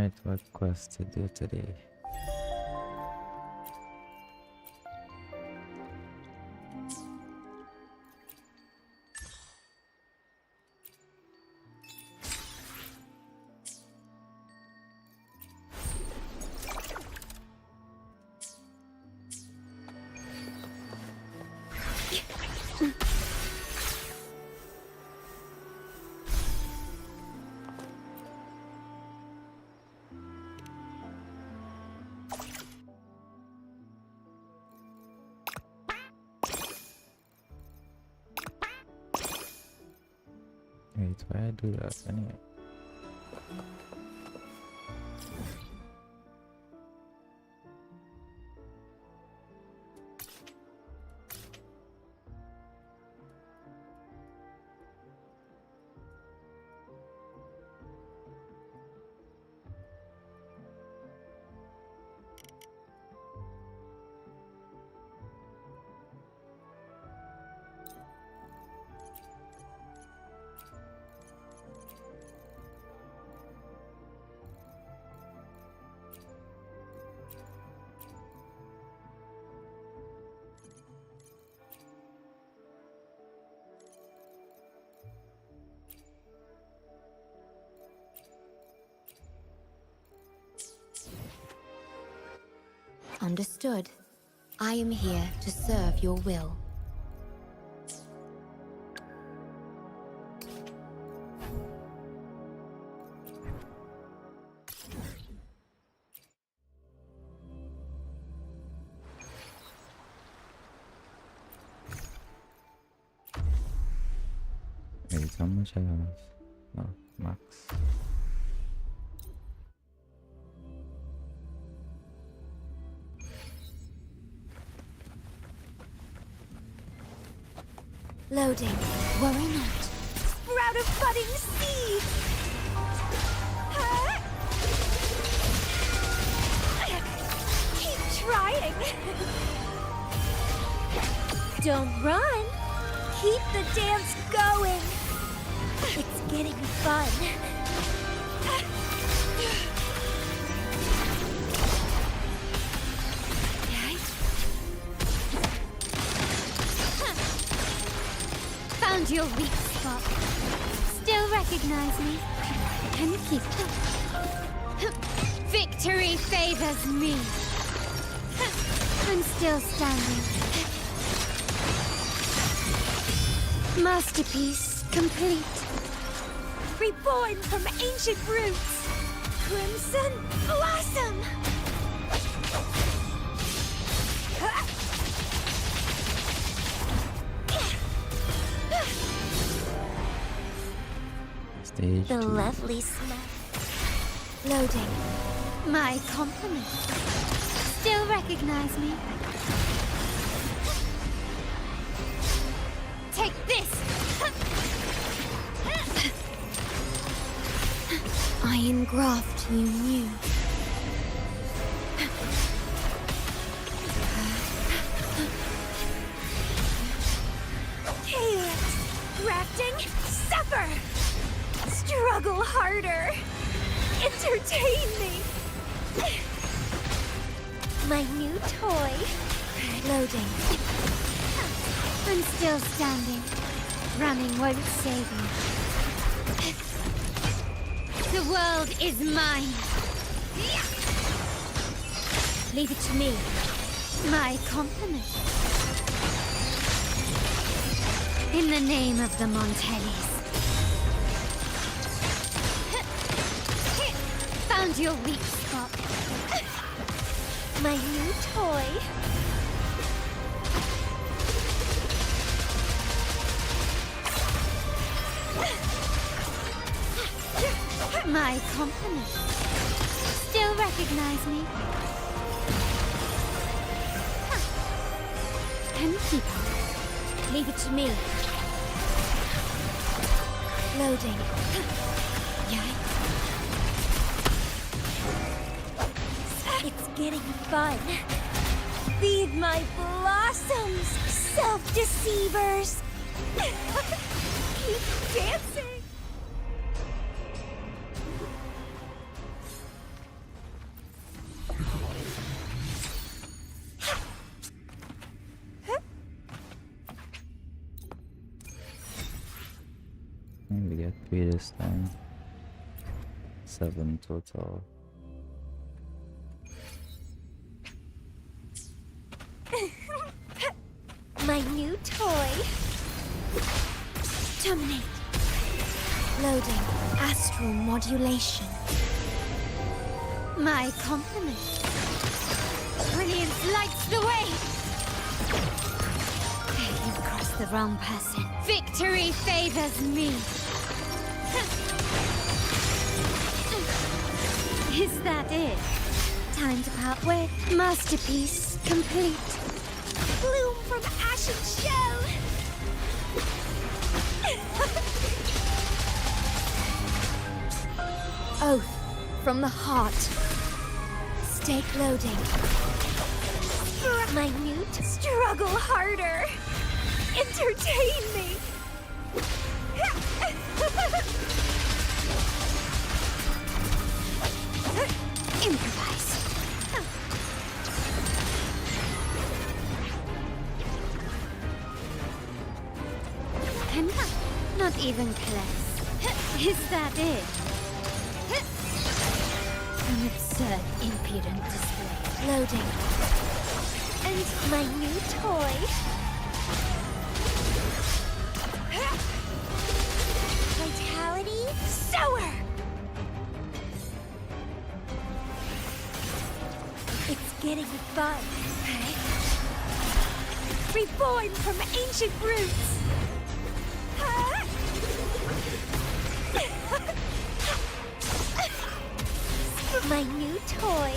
Alright, what quest to do today? Wait, why I do that anyway? Understood. I am here to serve your will. Wait, how much I have? Oh, max. Loading. Worry not. Sprout of budding seed! Keep trying! Don't run! Keep the dance going! It's getting fun! Found your weak spot. Still recognize me? Can you keep Victory favors me. I'm still standing. Masterpiece complete. Reborn from ancient roots! Crimson Blossom! Stage The 2. lovely smell. Loading. My compliment. Still recognize me? Take this! I engraft you new. Chaos! Grafting! Suffer! Struggle harder! Entertain me! My new toy. Loading. I'm still standing. Running won't save you. The world is mine. Leave it to me. My compliment. In the name of the Montellis. Found your weak spot. My new toy. My compliment. Still recognize me? Can keep up. Leave it to me. Loading. It's getting fun. Feed my blossoms, self-deceivers. Keep dancing. 3 this time. 7 total. My new toy. Dominate. Loading. Astral modulation. My compliment. Brilliance lights the way. You've crossed the wrong person. Victory favors me. Is that it? Time to part ways. Masterpiece complete. Bloom from ashen shell. Oath from the heart. Stake loading. Minute. Struggle harder. Entertain me. Improvise. Not even close. Is that it? An absurd, impudent display. Loading. And my new toy. Vitality sower. It's getting fun. Reborn from ancient roots. My new toy.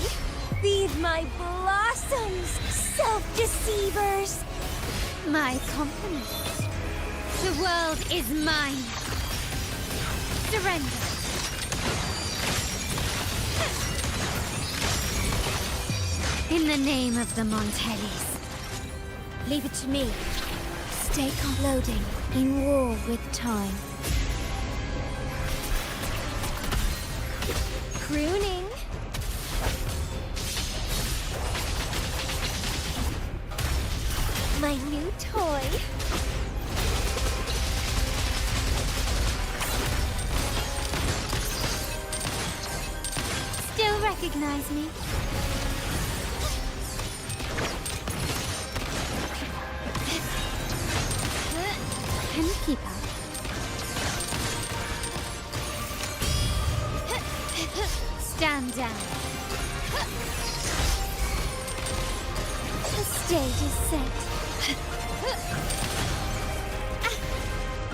Feed my blossoms, self-deceivers. My compliments. The world is mine. Surrender. In the name of the Montellis. Leave it to me. Stake on loading. In war with time. Crooning. My new toy. Still recognize me? Can you keep up? Stand down. The stage is set.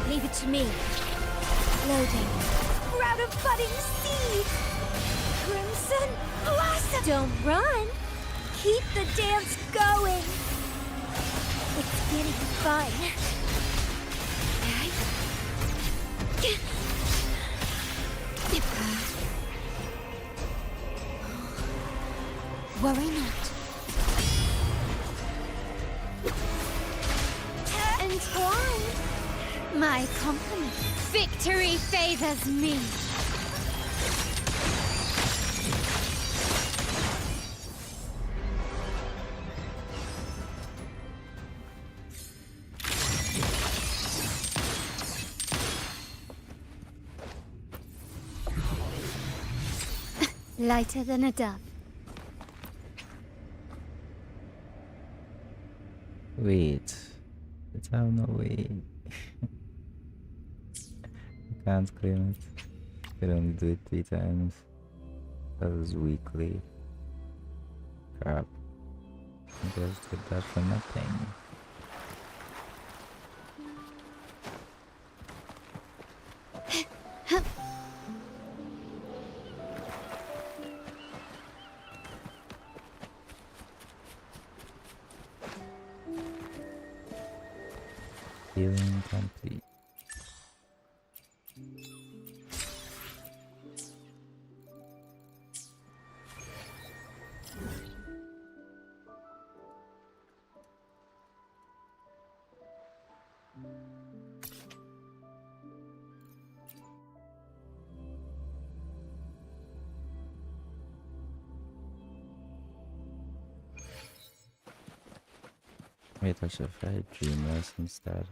Leave it to me. Loading. Sprout of budding seed! Crimson blossom! Don't run! Keep the dance going! It's getting fun. Worry not. Entwine! My compliment. Victory favors me. Lighter than a dove. Wait. It's how no way. I can't claim it. I can only do it 3 times. That was weekly. Crap. I just did that for nothing. Healing complete. Wait, I should have had dreamers instead.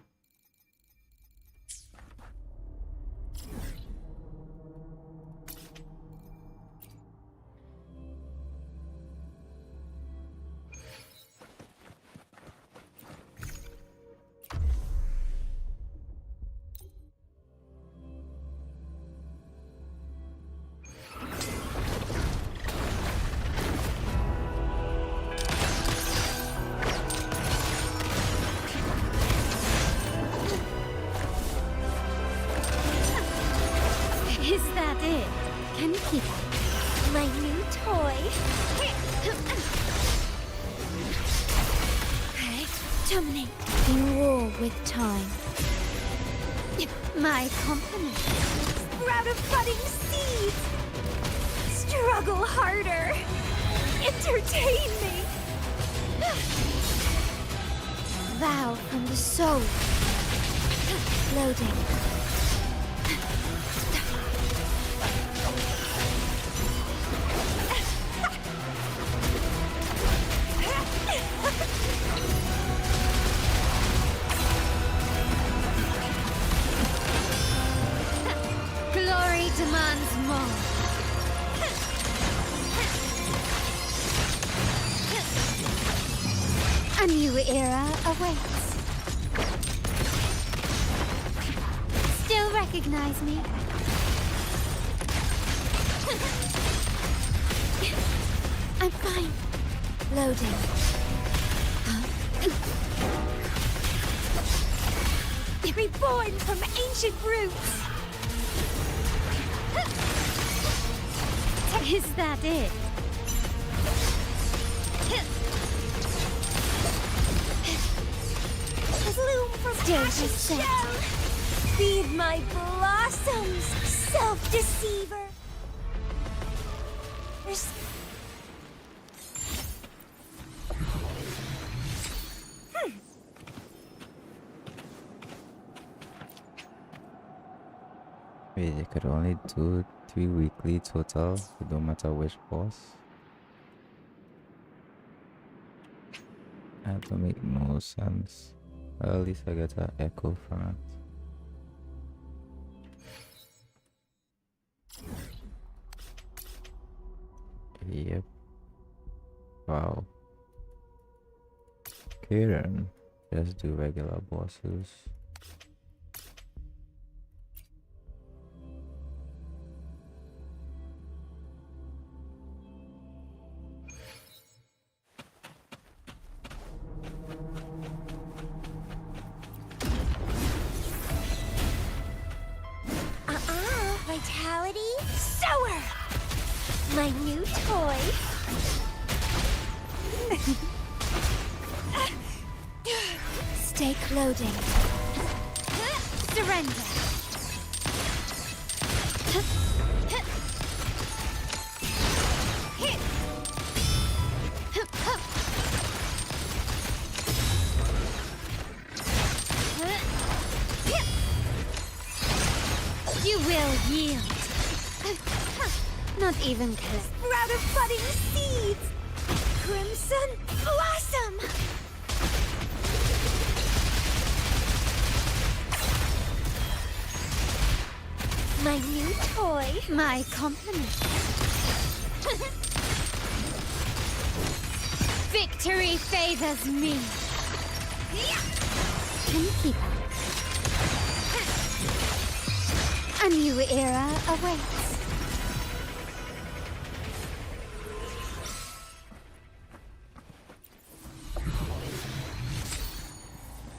Dominate. In war with time. My company. Sprout of budding seeds. Struggle harder. Entertain me. Vow from the soul. Loading. Glory demands more. A new era awaits. Still recognize me? I'm fine. Loading. Reborn from ancient roots. Is that it? Bloom from ashes shell. Feed my blossoms, self-deceiver. Wait, you could only do 3 weekly total, no matter which boss. That don't make no sense. Well, at least I get an echo from it. Yep. Wow. Okay then. Just do regular bosses. Vitality sower. My new toy. Stake loading. Surrender. You will yield. Not even close. Sprout of budding seeds. Crimson blossom. My new toy. My compliment. Victory favors me. Can keep up. A new era awaits.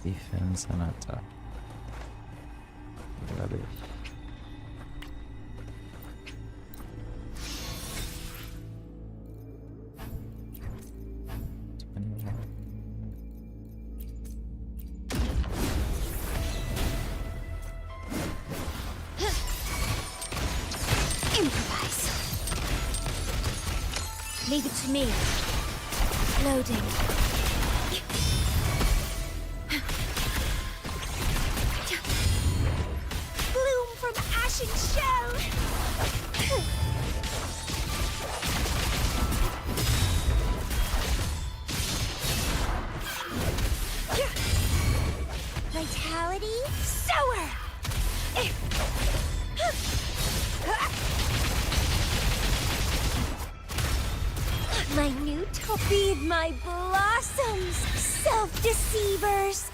Defense and attack. Rubbish. Improvise. Leave it to me. Loading. Bloom from ashen shell. Vitality sower. My new toy. Feed my blossoms, self-deceivers.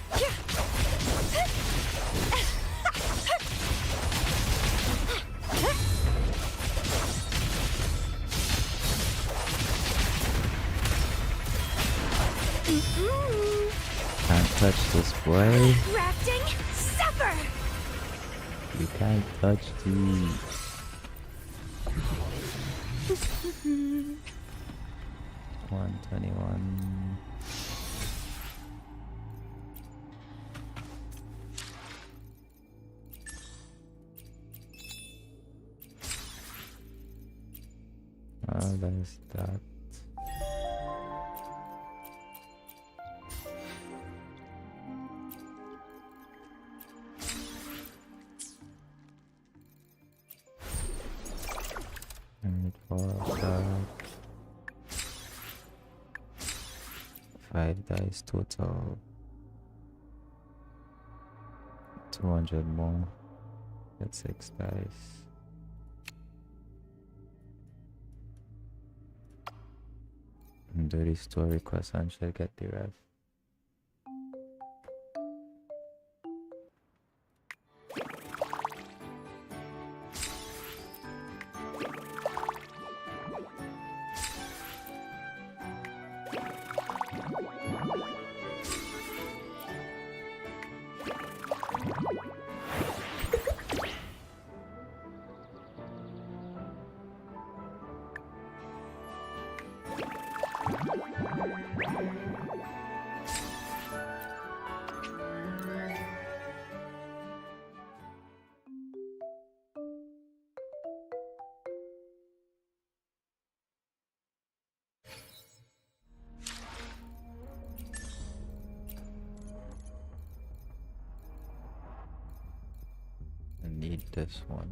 Can't touch this boy. Rafting, suffer. You can't touch these. $121. is that? And for that, 5 dice total. 200 more. That's 6 dice. And do this store request and shall get the rest. I need this one.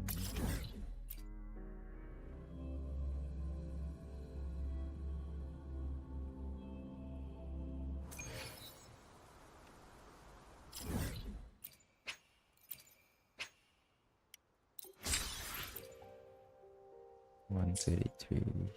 $133.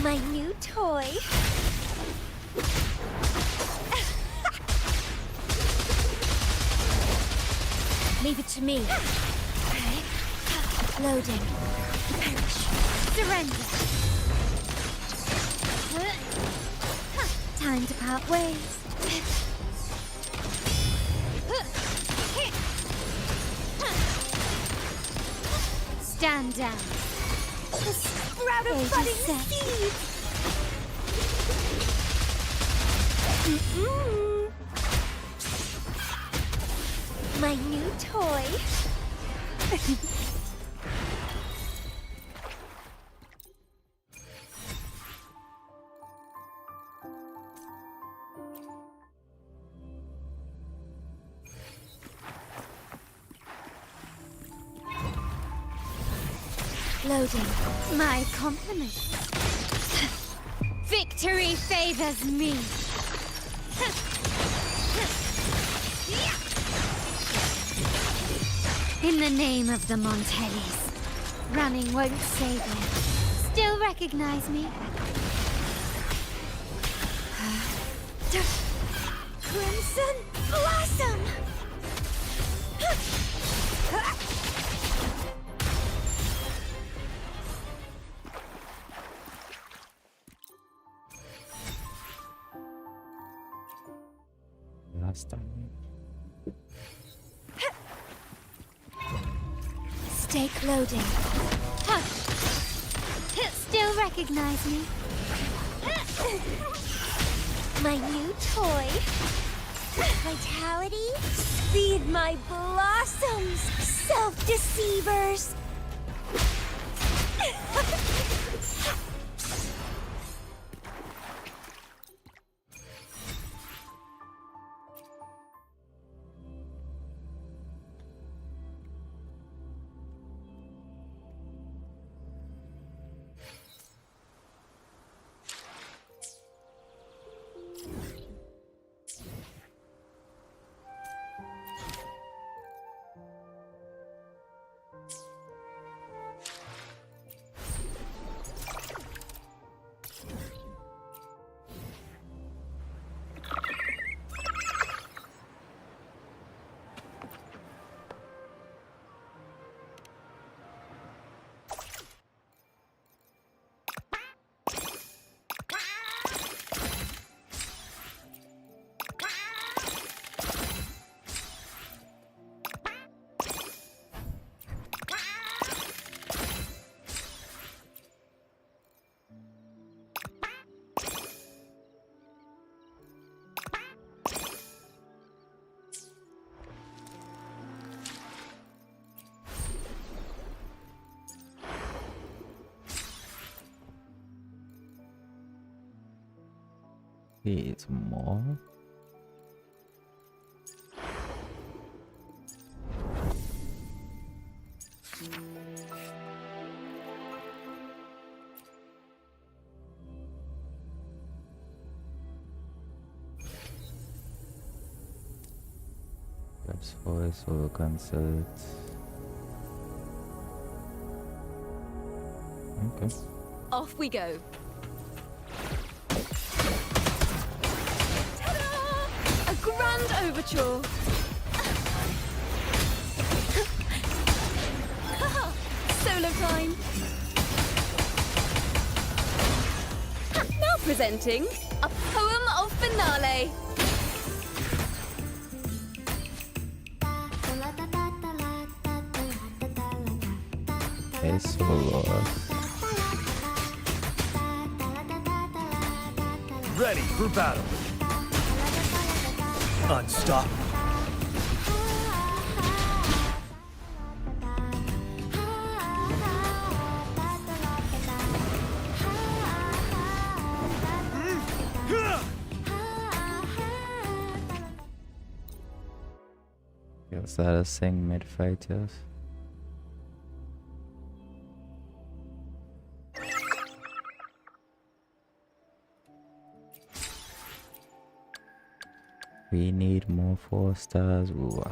My new toy. Leave it to me. Loading. Perish. Surrender. Time to part ways. Stand down. The sprout of budding seeds! My new toy. Loading. My compliments. Victory favors me. In the name of the Montellis, running won't save you. Still recognize me? Crimson Blossom! Last time. Stake loading. Hush! Still recognize me? My new toy. Vitality. Feed my blossoms, self-deceivers. It's more. Perhaps voice or cancel it. Okay. Off we go. Ta-da! A grand overture. Solo time. Now presenting a poem of finale. Okay, solo. Ready for battle. Unstoppable. Was that a thing mid-fight, yes? We need more 4 stars. Ooh.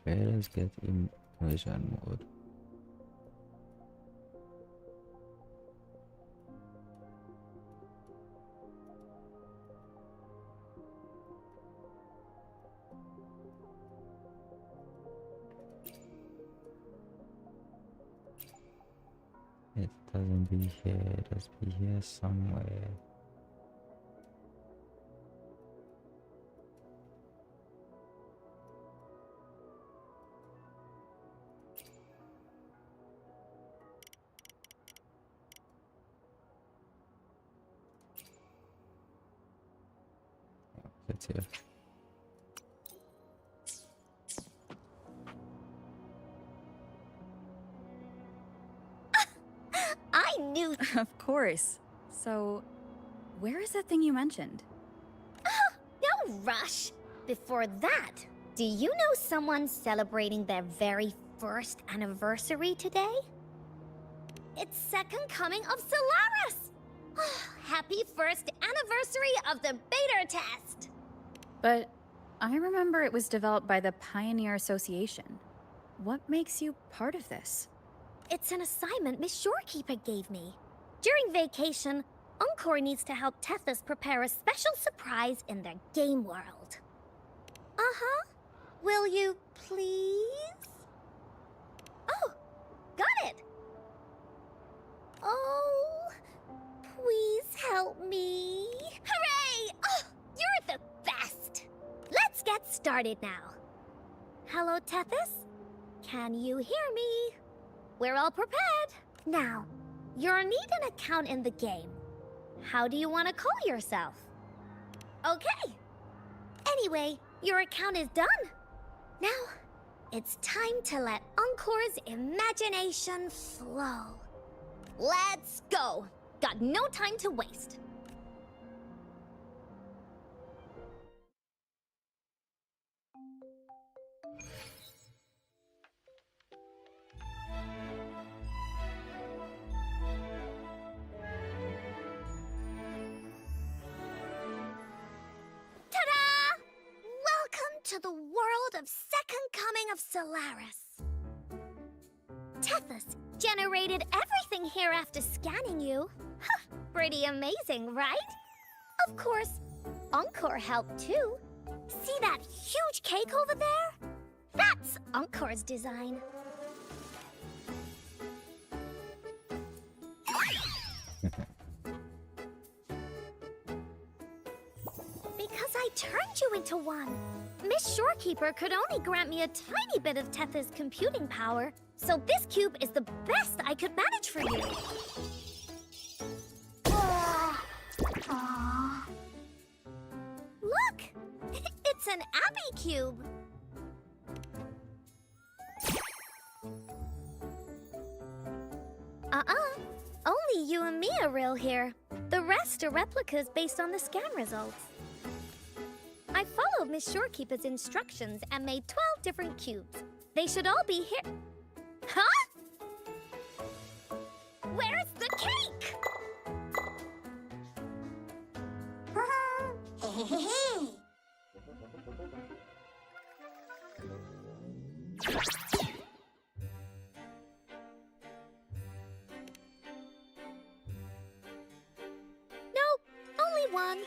Okay, let's get immersion mode. It doesn't be here, it does be here somewhere. It's here. I knew. Of course. So, where is that thing you mentioned? No rush. Before that, do you know someone's celebrating their very first anniversary today? It's second coming of Solaris! Happy first anniversary of the beta test! But I remember it was developed by the Pioneer Association. What makes you part of this? It's an assignment Miss Shorekeeper gave me. During vacation, Encore needs to help Tethys prepare a special surprise in their game world. Uh-huh. Will you please? Oh, got it! Oh, please help me. Hooray! Oh, you're the best! Let's get started now. Hello, Tethys? Can you hear me? We're all prepared. Now, you'll need an account in the game. How do you want to call yourself? Okay. Anyway, your account is done. Now, it's time to let Encore's imagination flow. Let's go. Got no time to waste. Ta-da! Welcome to the world of Second Coming of Solaris. Tethys generated everything here after scanning you. Pretty amazing, right? Of course, Encore helped too. See that huge cake over there? That's Encore's design. Because I turned you into one. Miss Shorekeeper could only grant me a tiny bit of Tethys' computing power, so this cube is the best I could manage for you. Look! It's an Abby cube. Only you and me are real here. The rest are replicas based on the scan results. I followed Miss Shorekeeper's instructions and made 12 different cubes. They should all be here. Huh? Where's the cake? Nope, only one.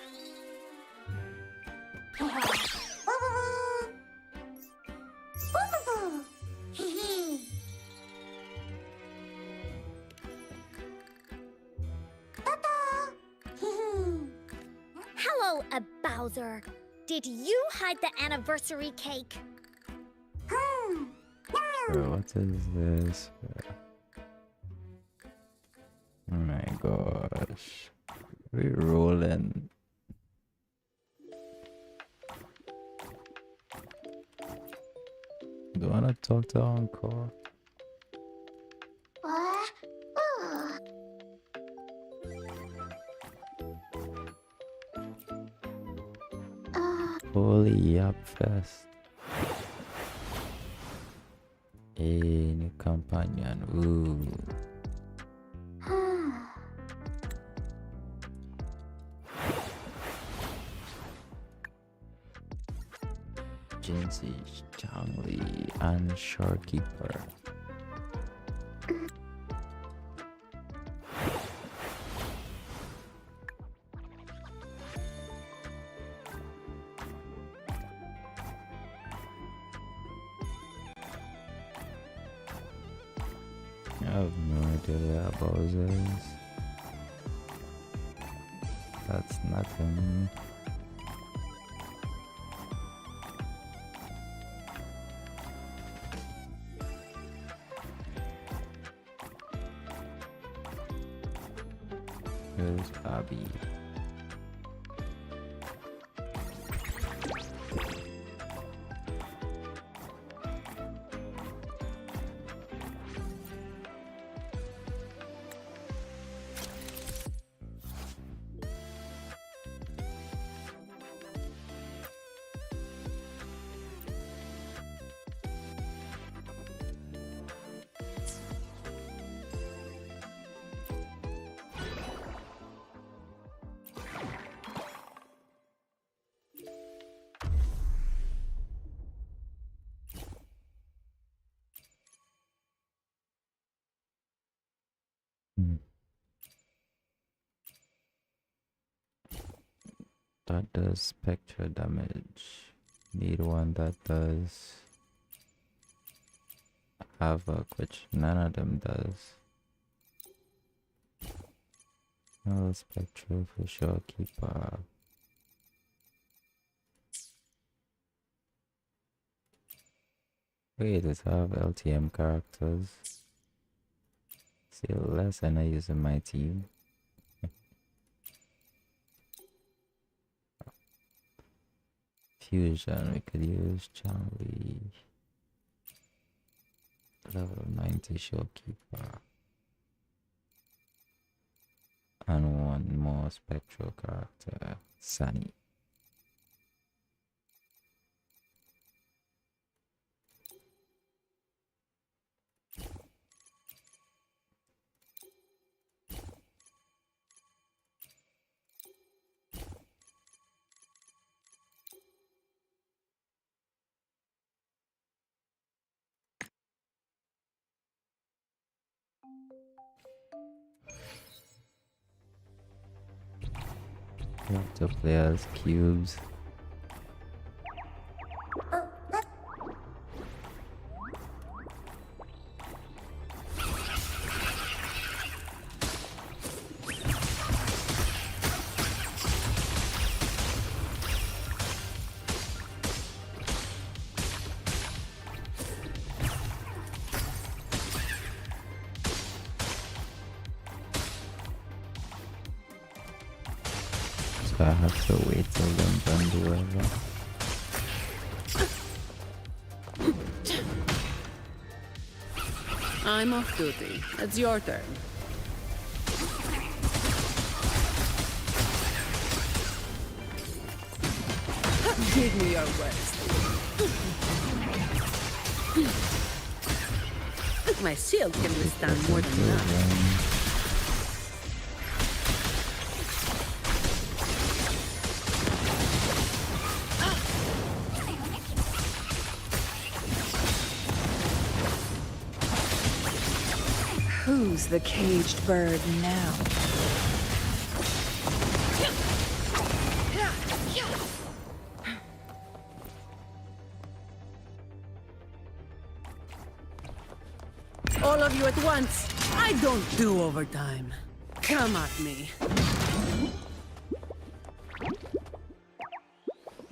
Hello, Bowser. Did you hide the anniversary cake? Bro, what is this? Oh my gosh. We rolling. Do you wanna talk to Encore? Holy Yap Fest. New companion. Ooh. Jinsey, Changli, and Shorekeeper. I have no idea where Bowser is. That's nothing. Where's Bobby? Hmm. That does spectral damage. Need one that does havoc, which none of them does. No spectral for sure. Keeper. Wait, does have LTM characters? See less and I use in my team. Fusion, we could use Chanli. Level 90 showkeeper. And one more spectral character, Sunny. We have to play as cubes. So I have to wait till them done do whatever. I'm off duty. It's your turn. Give me your worst. My shield can withstand more than that. Who's the caged bird now? All of you at once. I don't do overtime. Come at me.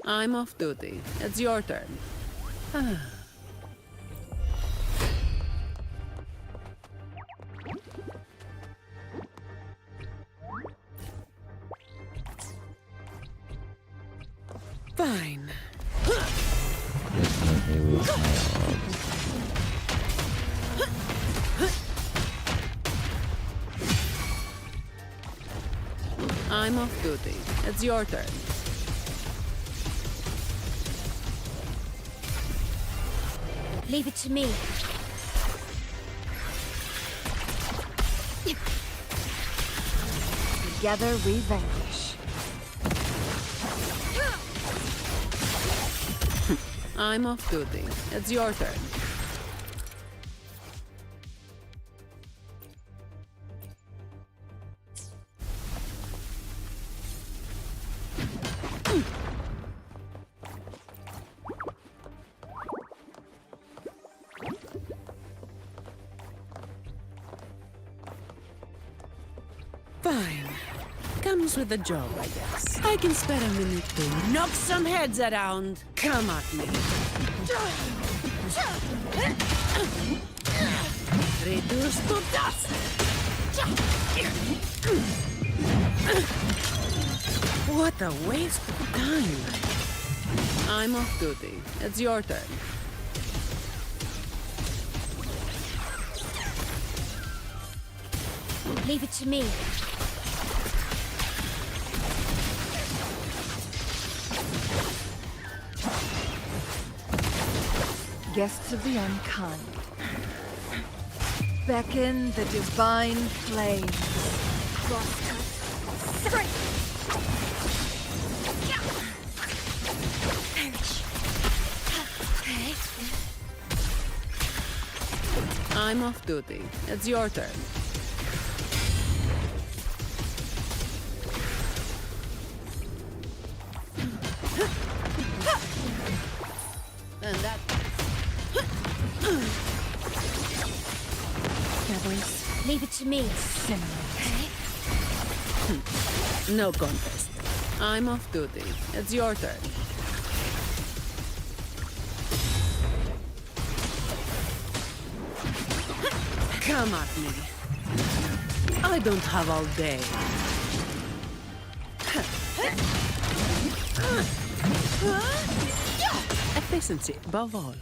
I'm off duty. It's your turn. Fine. Definitely waste my orbs. I'm off duty. It's your turn. Leave it to me. Together we vanish. I'm off duty. It's your turn. Fine. Comes with the job, I guess. I can spare a minute to knock some heads around. Come at me. Reduced to dust. What a waste of time. I'm off duty. It's your turn. Leave it to me. Guests of the unkind. Beckon the divine flame. I'm off duty. It's your turn. And that... Rebels, leave it to me. No contest. I'm off duty. It's your turn. Come at me. I don't have all day. Efficiency above all.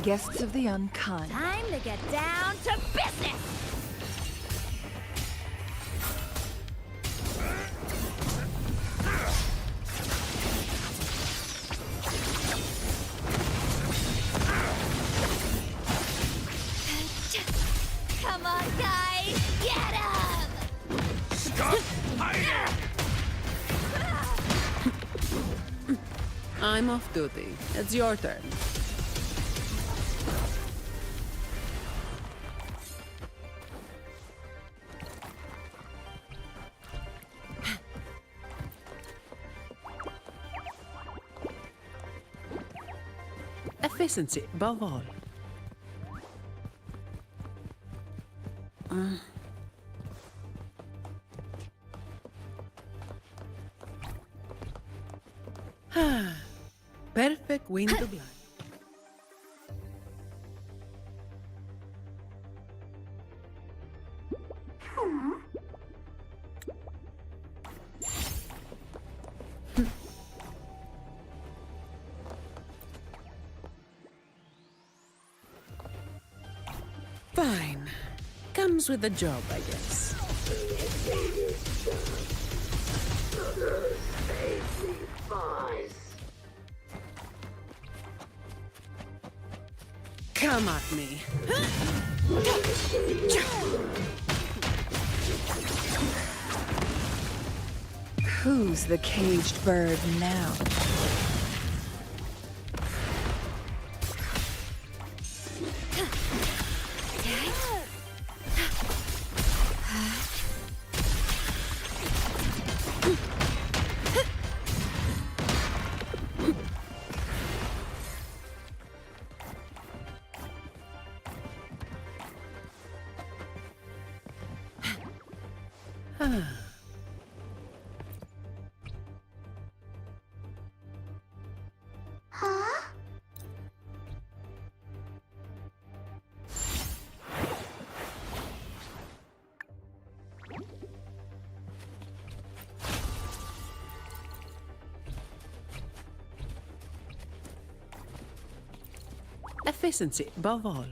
Guests of the unkind. Time to get down to business! Come on, guys! Get him! Stop hiding! I'm off duty. It's your turn. Efficiency above all. Perfect wind to blind. Fine. Comes with the job, I guess. Come at me. Who's the caged bird now? Efficiency above all.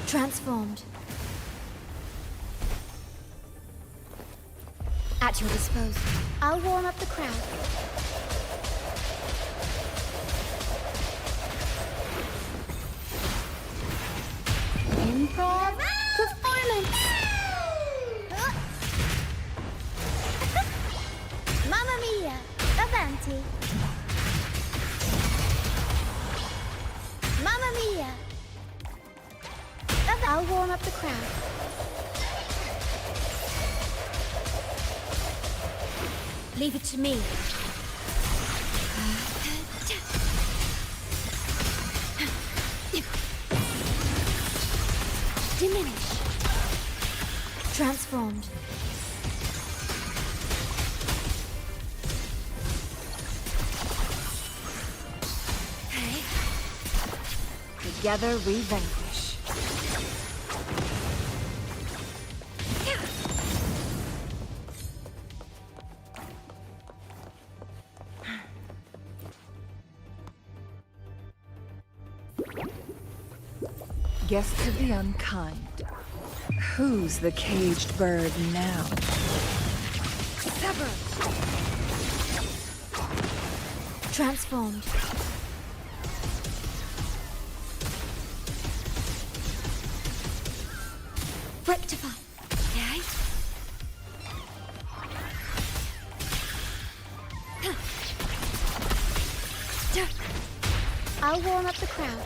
Transformed. At your disposal. I'll warm up the crowd. Improv performance. Mamma mia! Avanti! Mamma mia! I'll warm up the crowd. Leave it to me. Diminish. Transformed. Okay. Together we vanquish. Guests of the unkind. Who's the caged bird now? Sever. Transformed. Rectify. Okay. I'll warm up the crowd.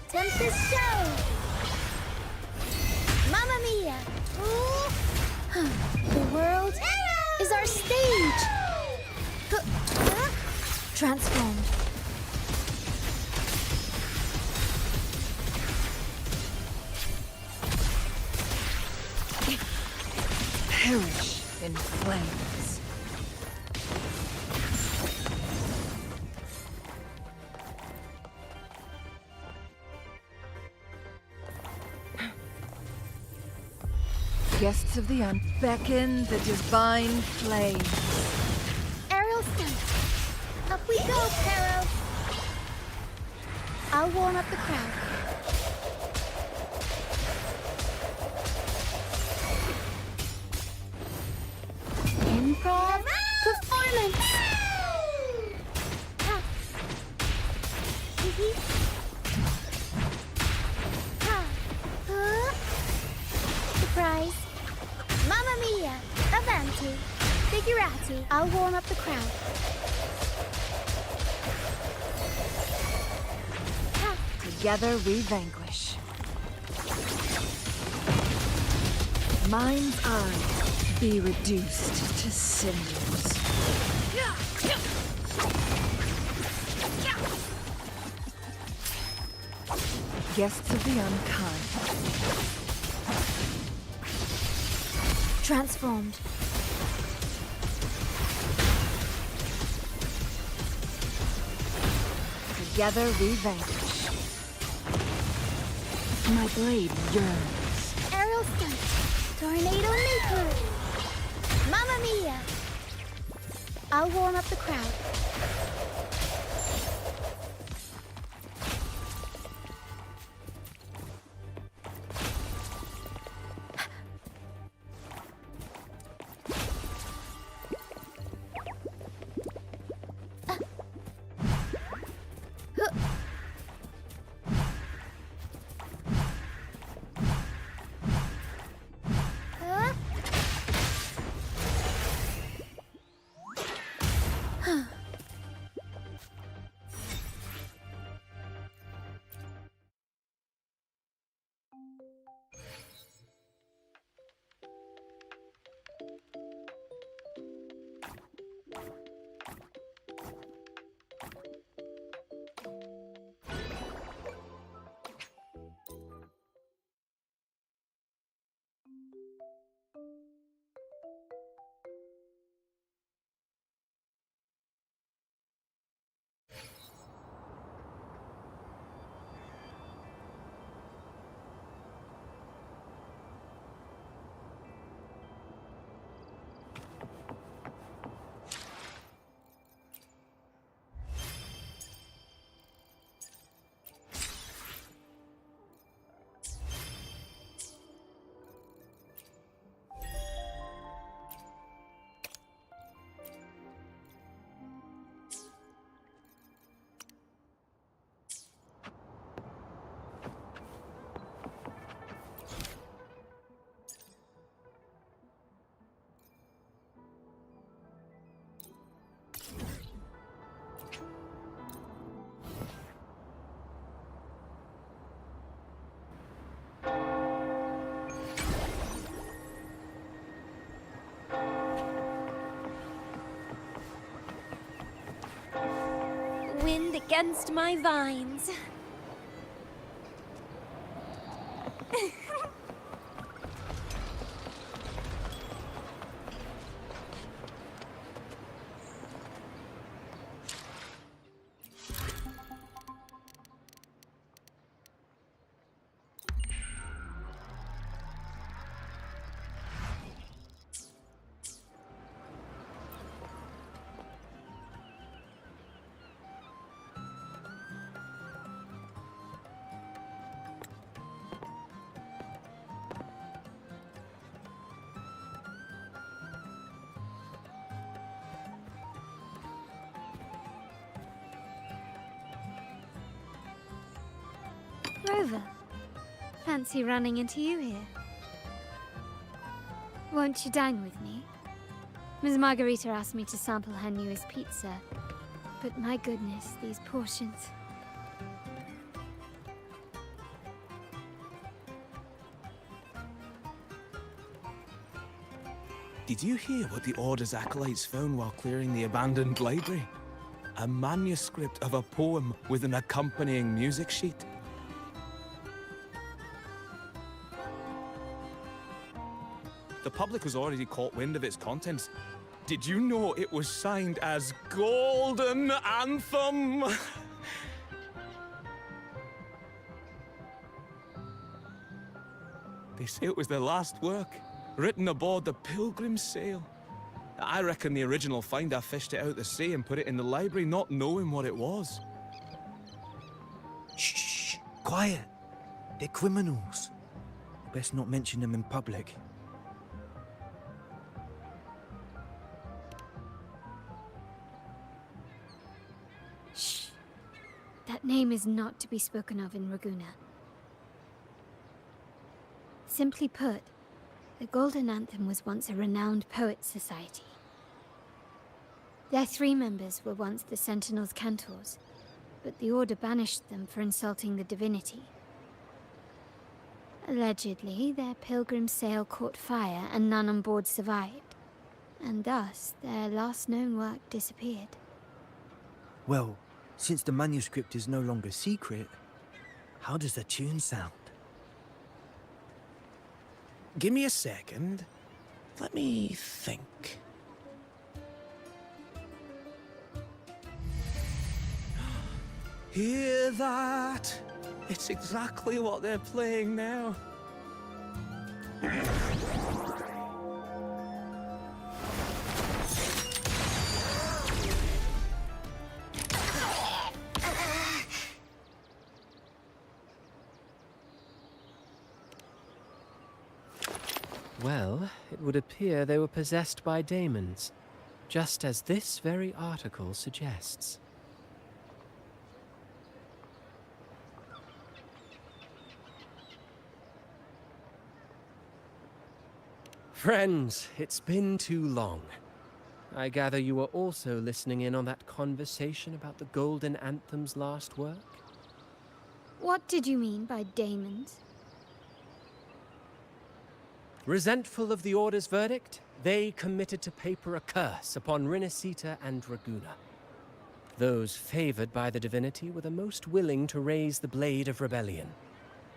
Tempest show! Mamma mia! The world is our stage! Transformed. flames. Guests of the beckon the divine flame. Aerial stunt. Up we go, Pharaoh. I'll warm up the crowd. Improv performance. Ha. Hee-hee. Ha. Surprise. Mamma mia. Avanti. Figurati. I'll warm up the crowd. Ha. Together we vanquish. Mind's eye be reduced to cinders. Guests of the unkind. Transformed. Together we vanquish. My blade yearns. Aerial stunt. Tornado nuclear. Mamma mia. I'll warm up the crowd. Wind against my vines. Rover, fancy running into you here. Won't you dine with me? Ms. Margarita asked me to sample her newest pizza, but my goodness, these portions. Did you hear what the Order's acolytes found while clearing the abandoned library? A manuscript of a poem with an accompanying music sheet. The public has already caught wind of its contents. Did you know it was signed as Golden Anthem? They say it was their last work, written aboard the Pilgrim's Sail. I reckon the original finder fished it out the sea and put it in the library, not knowing what it was. Shh! Quiet! They're criminals. Best not mention them in public. Shh. That name is not to be spoken of in Raguna. Simply put, the Golden Anthem was once a renowned poets' society. Their 3 members were once the Sentinel's cantors, but the Order banished them for insulting the divinity. Allegedly, their pilgrim sail caught fire and none on board survived, and thus their last known work disappeared. Well, since the manuscript is no longer secret, how does the tune sound? Give me a second. Let me think. Hear that? It's exactly what they're playing now. Well, it would appear they were possessed by daemons, just as this very article suggests. Friends, it's been too long. I gather you were also listening in on that conversation about the Golden Anthem's last work? What did you mean by daemons? Resentful of the Order's verdict, they committed to paper a curse upon Rinasita and Raguna. Those favored by the divinity were the most willing to raise the blade of rebellion,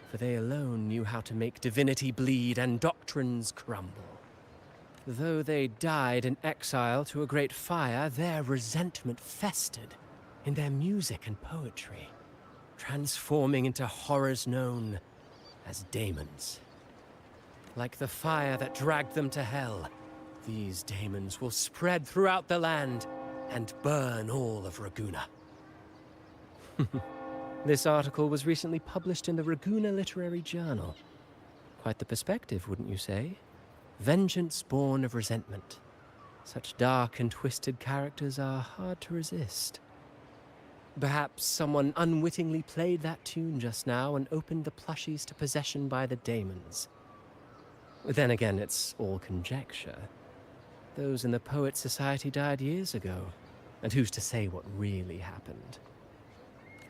for they alone knew how to make divinity bleed and doctrines crumble. Though they died in exile to a great fire, their resentment festered in their music and poetry, transforming into horrors known as daemons. Like the fire that dragged them to hell, these daemons will spread throughout the land and burn all of Raguna. This article was recently published in the Raguna Literary Journal. Quite the perspective, wouldn't you say? Vengeance born of resentment. Such dark and twisted characters are hard to resist. Perhaps someone unwittingly played that tune just now and opened the plushies to possession by the daemons. Then again, it's all conjecture. Those in the Poets' Society died years ago, and who's to say what really happened?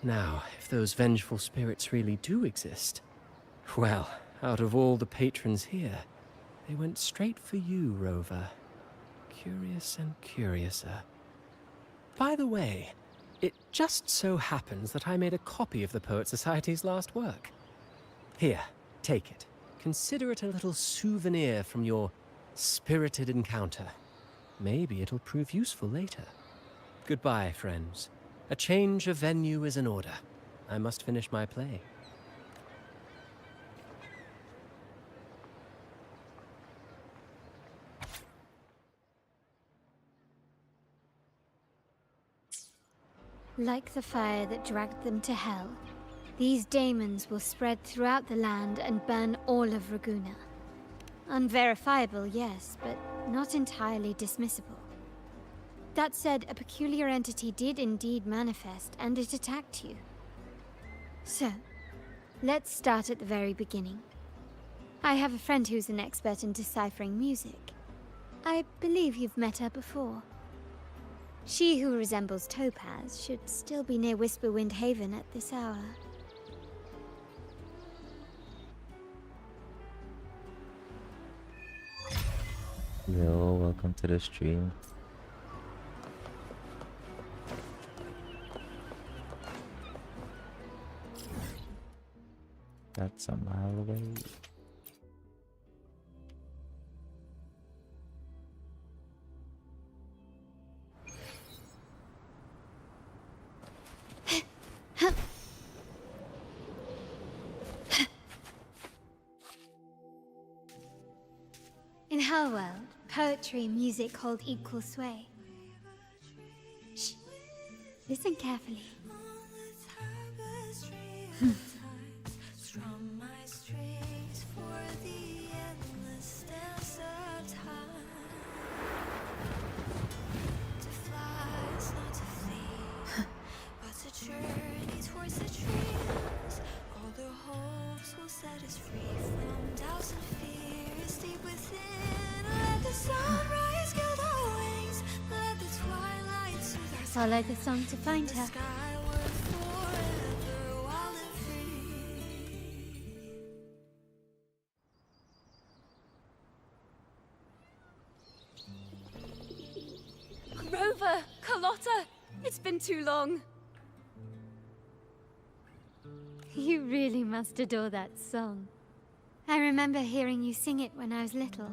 Now, if those vengeful spirits really do exist, well, out of all the patrons here, they went straight for you, Rover. Curious and curiouser. By the way, it just so happens that I made a copy of the Poets' Society's last work. Here, take it. Consider it a little souvenir from your spirited encounter. Maybe it'll prove useful later. Goodbye, friends. A change of venue is in order. I must finish my play. Like the fire that dragged them to hell, these daemons will spread throughout the land and burn all of Raguna. Unverifiable, yes, but not entirely dismissible. That said, a peculiar entity did indeed manifest, and it attacked you. So, let's start at the very beginning. I have a friend who's an expert in deciphering music. I believe you've met her before. She who resembles Topaz should still be near Whisperwind Haven at this hour. Yo, welcome to the stream. That's a mile away. Oh well, poetry and music hold equal sway. Shh. Listen carefully. Follow the song to find her. Rover! Carlotta! It's been too long. You really must adore that song. I remember hearing you sing it when I was little.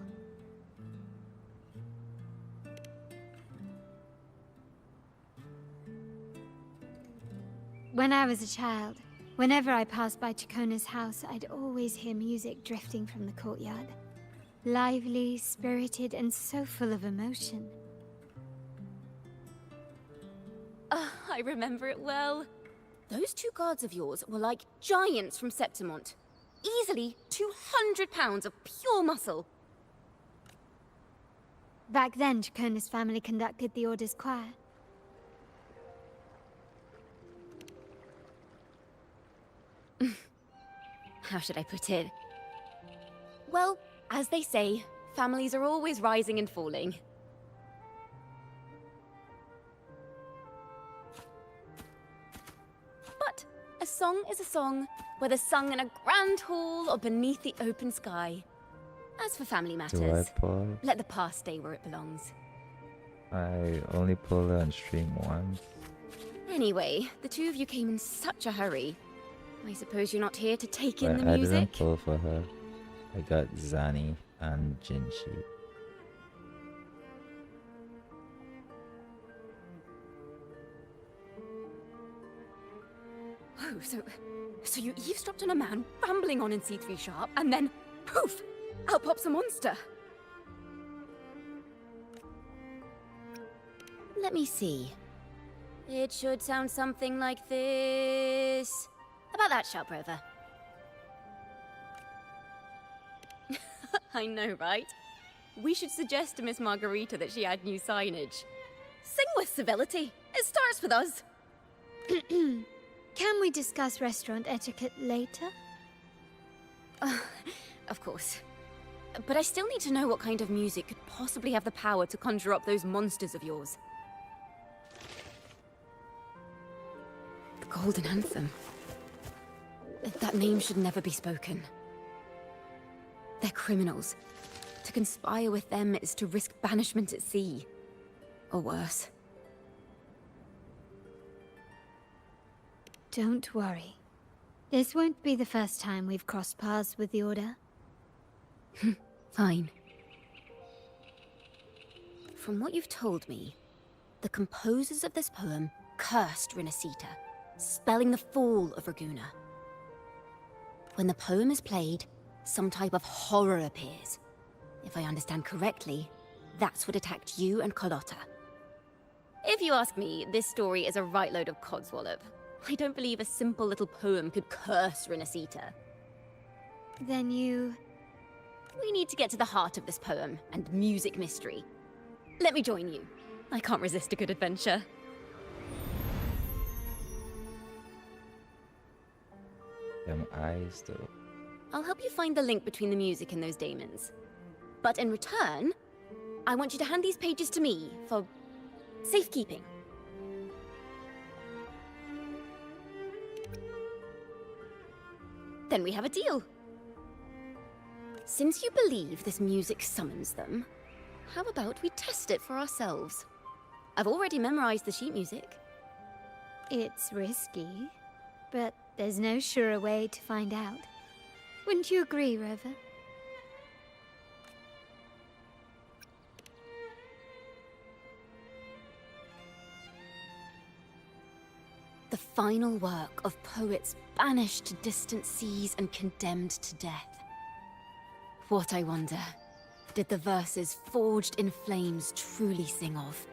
When I was a child, whenever I passed by Chacona's house, I'd always hear music drifting from the courtyard. Lively, spirited, and so full of emotion. I remember it well. Those two guards of yours were like giants from Septimont. Easily 200 pounds of pure muscle. Back then, Chacona's family conducted the Order's choir. How should I put it? Well, as they say, families are always rising and falling. But a song is a song, whether sung in a grand hall or beneath the open sky. As for family Do I matters, pause? let the past stay where it belongs. I only pulled her on stream once. Anyway, the two of you came in such a hurry. I suppose you're not here to take in But the I music? didn't pull for her. I got Zani and Jinshi. Oh, so you eavesdropped on a man rambling on in C3 Sharp, and then, poof, out pops a monster. Let me see. It should sound something like this. About that, Sharp Rover. I know, right? We should suggest to Miss Margarita that she add new signage. Sing with civility. It starts with us. Can we discuss restaurant etiquette later? Of course. But I still need to know what kind of music could possibly have the power to conjure up those monsters of yours. The Golden Anthem. That name should never be spoken. They're criminals. To conspire with them is to risk banishment at sea. Or worse. Don't worry. This won't be the first time we've crossed paths with the Order. Fine. From what you've told me, the composers of this poem cursed Rinasita, spelling the fall of Raguna. When the poem is played, some type of horror appears. If I understand correctly, that's what attacked you and Carlotta. If you ask me, this story is a right load of codswallop. I don't believe a simple little poem could curse Rinasita. Then you... We need to get to the heart of this poem and music mystery. Let me join you. I can't resist a good adventure. Them eyes though. I'll help you find the link between the music and those daemons. But in return, I want you to hand these pages to me for safekeeping. Then we have a deal. Since you believe this music summons them, how about we test it for ourselves? I've already memorized the sheet music. It's risky, but there's no surer way to find out. Wouldn't you agree, Rover? The final work of poets banished to distant seas and condemned to death. What, I wonder, did the verses forged in flames truly sing of.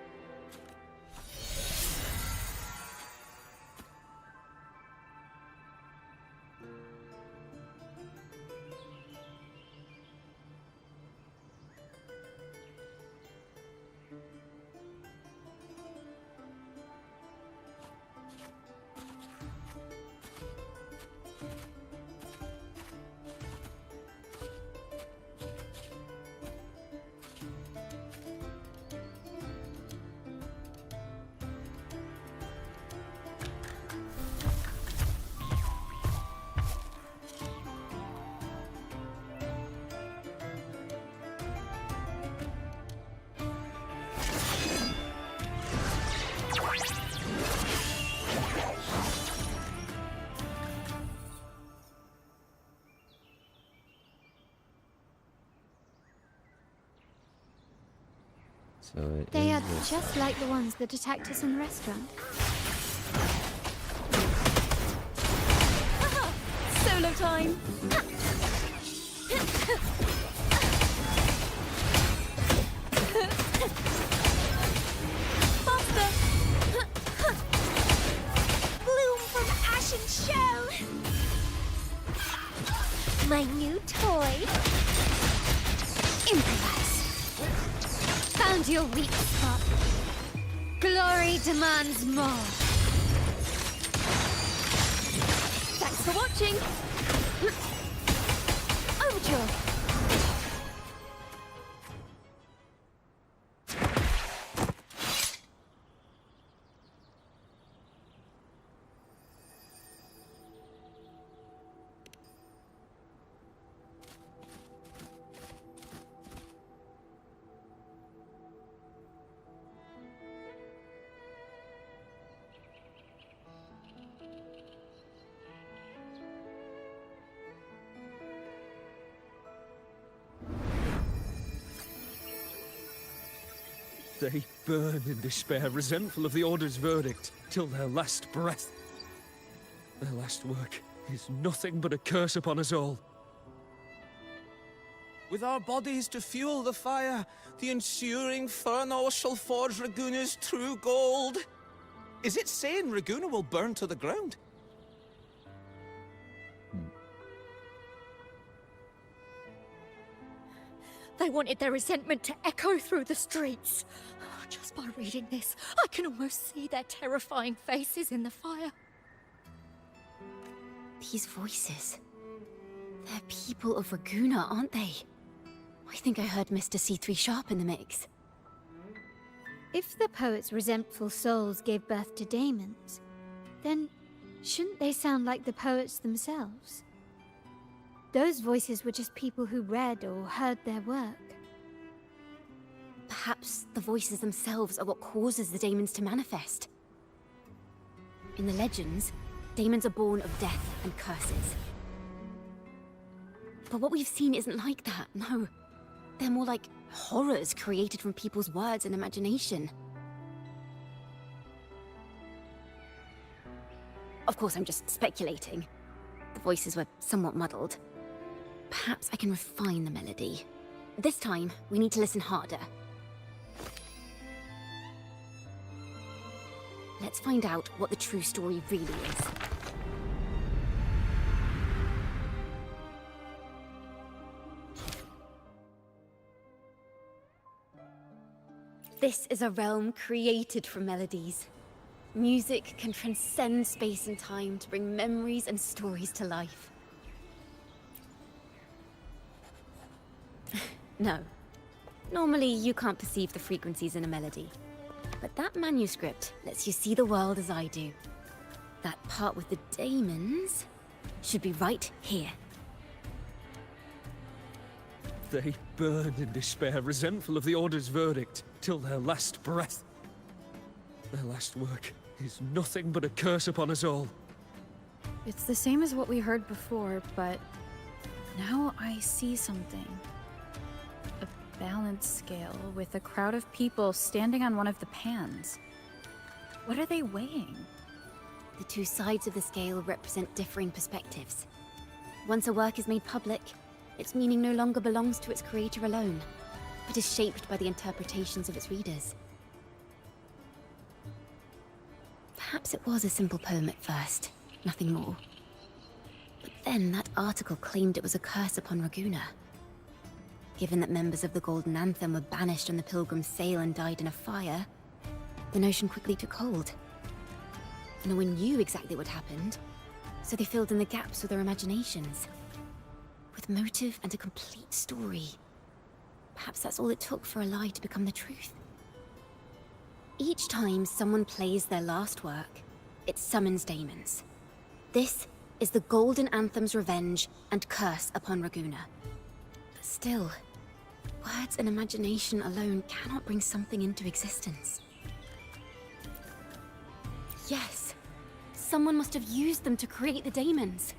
So it They is are this just like the ones that attacked us in the restaurant. Solo time! Faster! Bloom from ashen shell! My new toy! Improvise. Found your weak spot. Glory demands more. Thanks for watching! Overture! They burn in despair, resentful of the Order's verdict, till their last breath. Their last work is nothing but a curse upon us all. With our bodies to fuel the fire, the ensuing furnace shall forge Raguna's true gold. Is it saying Raguna will burn to the ground? They wanted their resentment to echo through the streets. Just by reading this, I can almost see their terrifying faces in the fire. These voices. They're people of Raguna, aren't they? I think I heard Mr. C3 Sharp in the mix. If the poet's resentful souls gave birth to daemons, then shouldn't they sound like the poets themselves? Those voices were just people who read or heard their work. Perhaps the voices themselves are what causes the daemons to manifest. In the legends, daemons are born of death and curses. But what we've seen isn't like that, no. They're more like horrors created from people's words and imagination. Of course, I'm just speculating. The voices were somewhat muddled. Perhaps I can refine the melody. This time, we need to listen harder. Let's find out what the true story really is. This is a realm created from melodies. Music can transcend space and time to bring memories and stories to life. No. Normally, you can't perceive the frequencies in a melody. But that manuscript lets you see the world as I do. That part with the daemons should be right here. They burn in despair, resentful of the Order's verdict, till their last breath. Their last work is nothing but a curse upon us all. It's the same as what we heard before, but now I see something. A balance scale with a crowd of people standing on one of the pans. What are they weighing? The two sides of the scale represent differing perspectives. Once a work is made public, its meaning no longer belongs to its creator alone. but is shaped by the interpretations of its readers. Perhaps it was a simple poem at first, nothing more. But then that article claimed it was a curse upon Raguna. Given that members of the Golden Anthem were banished on the Pilgrim's Sail and died in a fire, the notion quickly took hold. No one knew exactly what happened, so they filled in the gaps with their imaginations. With motive and a complete story. Perhaps that's all it took for a lie to become the truth. Each time someone plays their last work, it summons daemons. This is the Golden Anthem's revenge and curse upon Raguna. But still, words and imagination alone cannot bring something into existence. Yes, someone must have used them to create the daemons.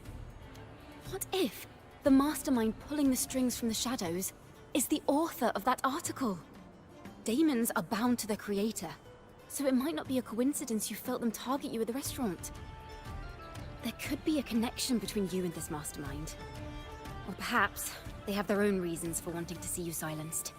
What if the mastermind pulling the strings from the shadows is the author of that article? Daemons are bound to their creator, so it might not be a coincidence you felt them target you at the restaurant. There could be a connection between you and this mastermind. Or perhaps they have their own reasons for wanting to see you silenced.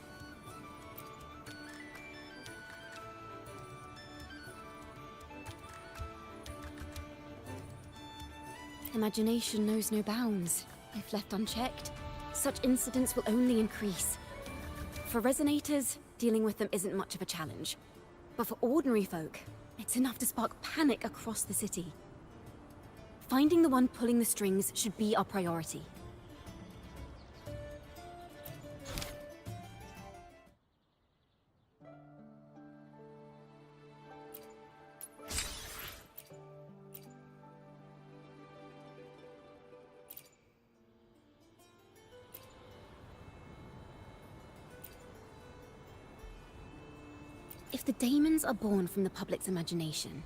Imagination knows no bounds. If left unchecked, such incidents will only increase. For resonators, dealing with them isn't much of a challenge. But for ordinary folk, it's enough to spark panic across the city. Finding the one pulling the strings should be our priority. If the daemons are born from the public's imagination,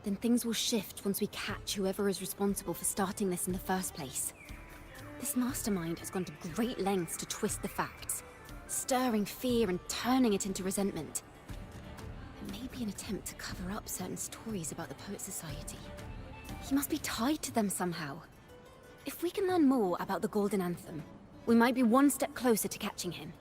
then things will shift once we catch whoever is responsible for starting this in the first place. This mastermind has gone to great lengths to twist the facts, stirring fear and turning it into resentment. It may be an attempt to cover up certain stories about the Poet Society. He must be tied to them somehow. If we can learn more about the Golden Anthem, we might be one step closer to catching him.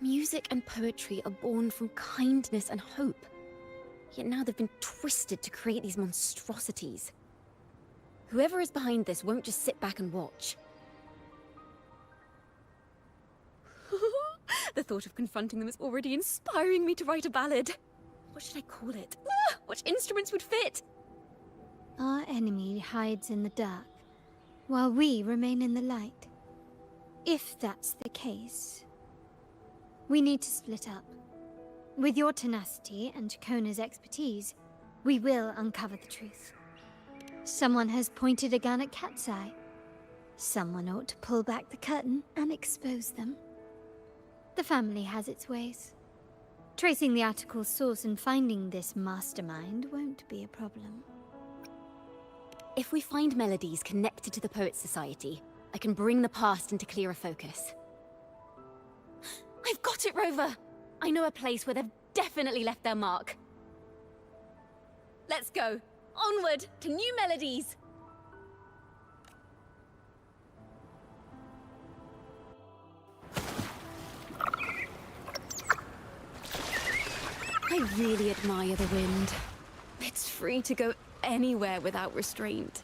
Music and poetry are born from kindness and hope. Yet now they've been twisted to create these monstrosities. Whoever is behind this won't just sit back and watch. The thought of confronting them is already inspiring me to write a ballad. What should I call it? Which instruments would fit? Our enemy hides in the dark, while we remain in the light. If that's the case, we need to split up. With your tenacity and Kona's expertise, we will uncover the truth. Someone has pointed a gun at Cat's Eye. Someone ought to pull back the curtain and expose them. The family has its ways. Tracing the article's source and finding this mastermind won't be a problem. If we find melodies connected to the Poets Society, I can bring the past into clearer focus. I've got it, Rover! I know a place where they've definitely left their mark. Let's go. Onward to new melodies! I really admire the wind. It's free to go anywhere without restraint.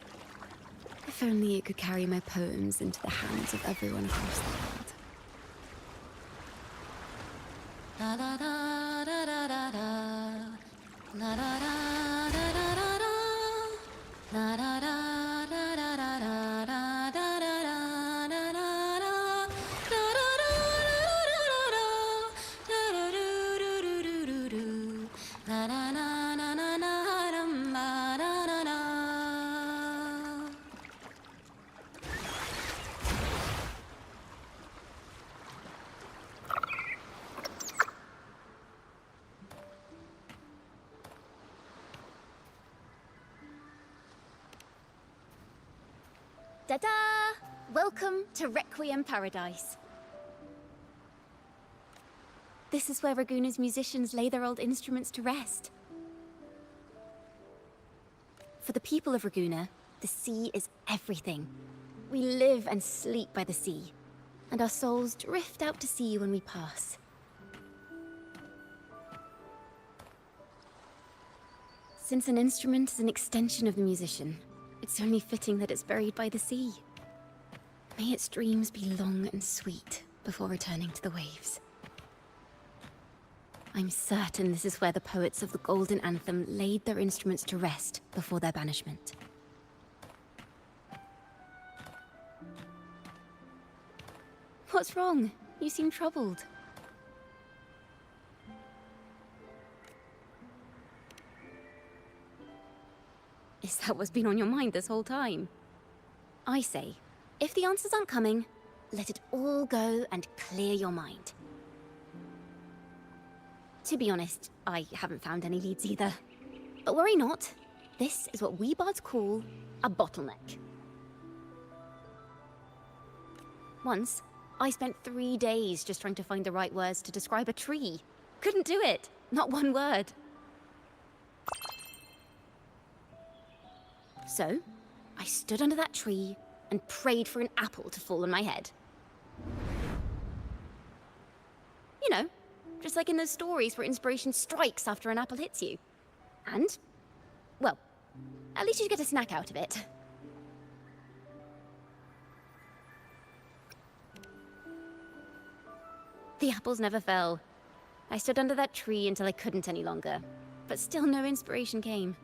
If only it could carry my poems into the hands of everyone across the world. La da da da da da da. La da da da da da da. La da da da da da da da da da da da da da. Da da da da da da da. Da da do do do do do do. La da na na na na dum ba da da da. Ta-da! Welcome to Requiem Paradise. This is where Raguna's musicians lay their old instruments to rest. For the people of Raguna, The sea is everything. We live and sleep by the sea, and our souls drift out to sea when we pass. Since an instrument is an extension of the musician, it's only fitting that it's buried by the sea. May its dreams be long and sweet before returning to the waves. I'm certain this is where the poets of the Golden Anthem laid their instruments to rest before their banishment. What's wrong? You seem troubled. Is that what's been on your mind this whole time? I say, if the answers aren't coming, let it all go and clear your mind. To be honest, I haven't found any leads either. But worry not. This is what we bards call a bottleneck. Once, I spent 3 days just trying to find the right words to describe a tree. Couldn't do it. Not one word. So, I stood under that tree and prayed for an apple to fall on my head. You know, just like in those stories where inspiration strikes after an apple hits you. And, well, at least you get a snack out of it. The apples never fell. I stood under that tree until I couldn't any longer, but still no inspiration came.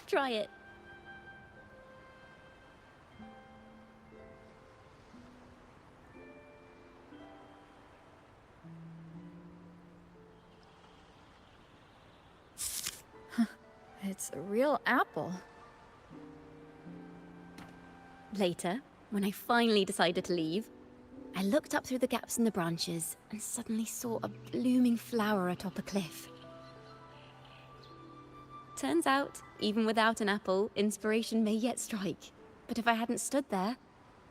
Try it. It's a real apple. Later, when I finally decided to leave, I looked up through the gaps in the branches and suddenly saw a blooming flower atop a cliff. Turns out, even without an apple, inspiration may yet strike. But if I hadn't stood there,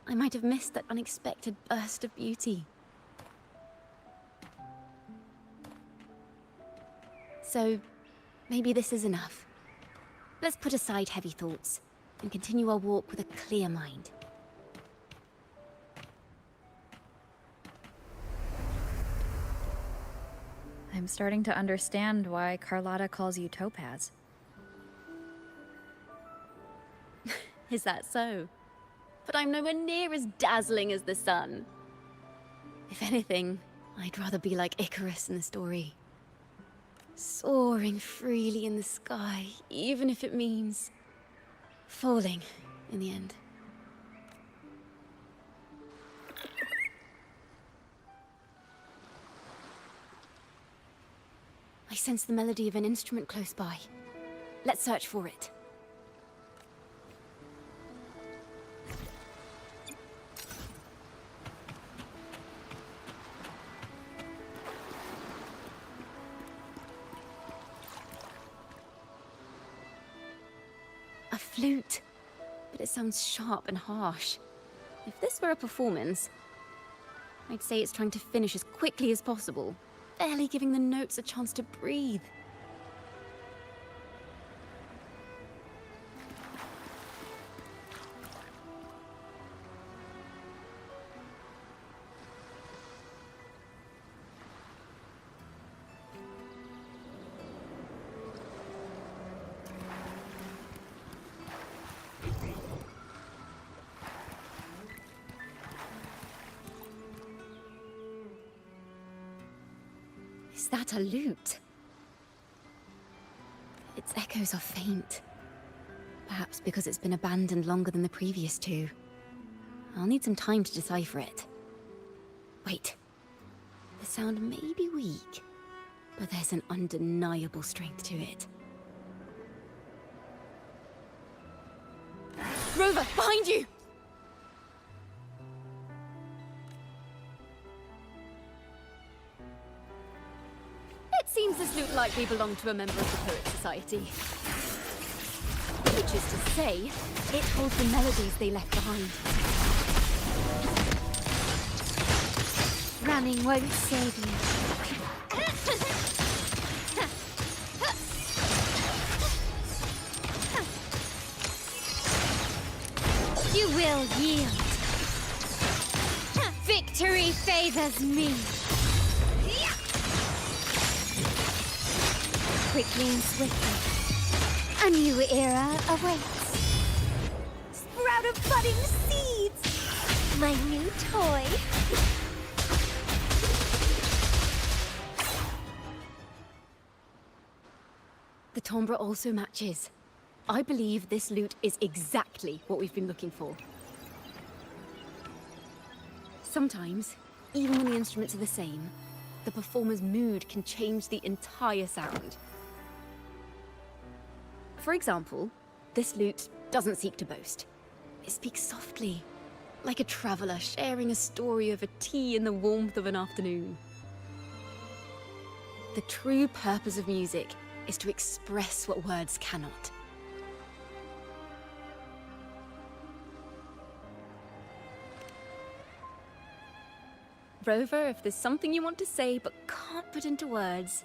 I might have missed that unexpected burst of beauty. So, maybe this is enough. Let's put aside heavy thoughts and continue our walk with a clear mind. I'm starting to understand why Carlotta calls you Topaz. Is that so? But I'm nowhere near as dazzling as the sun. If anything, I'd rather be like Icarus in the story. Soaring freely in the sky, even if it means falling in the end. I sense the melody of an instrument close by. Let's search for it. A flute, but it sounds sharp and harsh. If this were a performance, I'd say it's trying to finish as quickly as possible, barely giving the notes a chance to breathe. Is that a lute? Its echoes are faint. Perhaps because it's been abandoned longer than the previous two. I'll need some time to decipher it. Wait. The sound may be weak, but there's an undeniable strength to it. Rover, behind you! It seems seems this lute likely belonged to a member of the Poet Society. Which is to say, it holds the melodies they left behind. Running won't save you. You will yield. Victory favors me. Quickly and swiftly, a new era awaits. Sprout of budding seeds! My new toy. The timbre also matches. I believe this lute is exactly what we've been looking for. Sometimes, even when the instruments are the same, the performer's mood can change the entire sound. For example, this lute doesn't seek to boast. It speaks softly, like a traveler sharing a story over tea in the warmth of an afternoon. The true purpose of music is to express what words cannot. Rover, if there's something you want to say but can't put into words,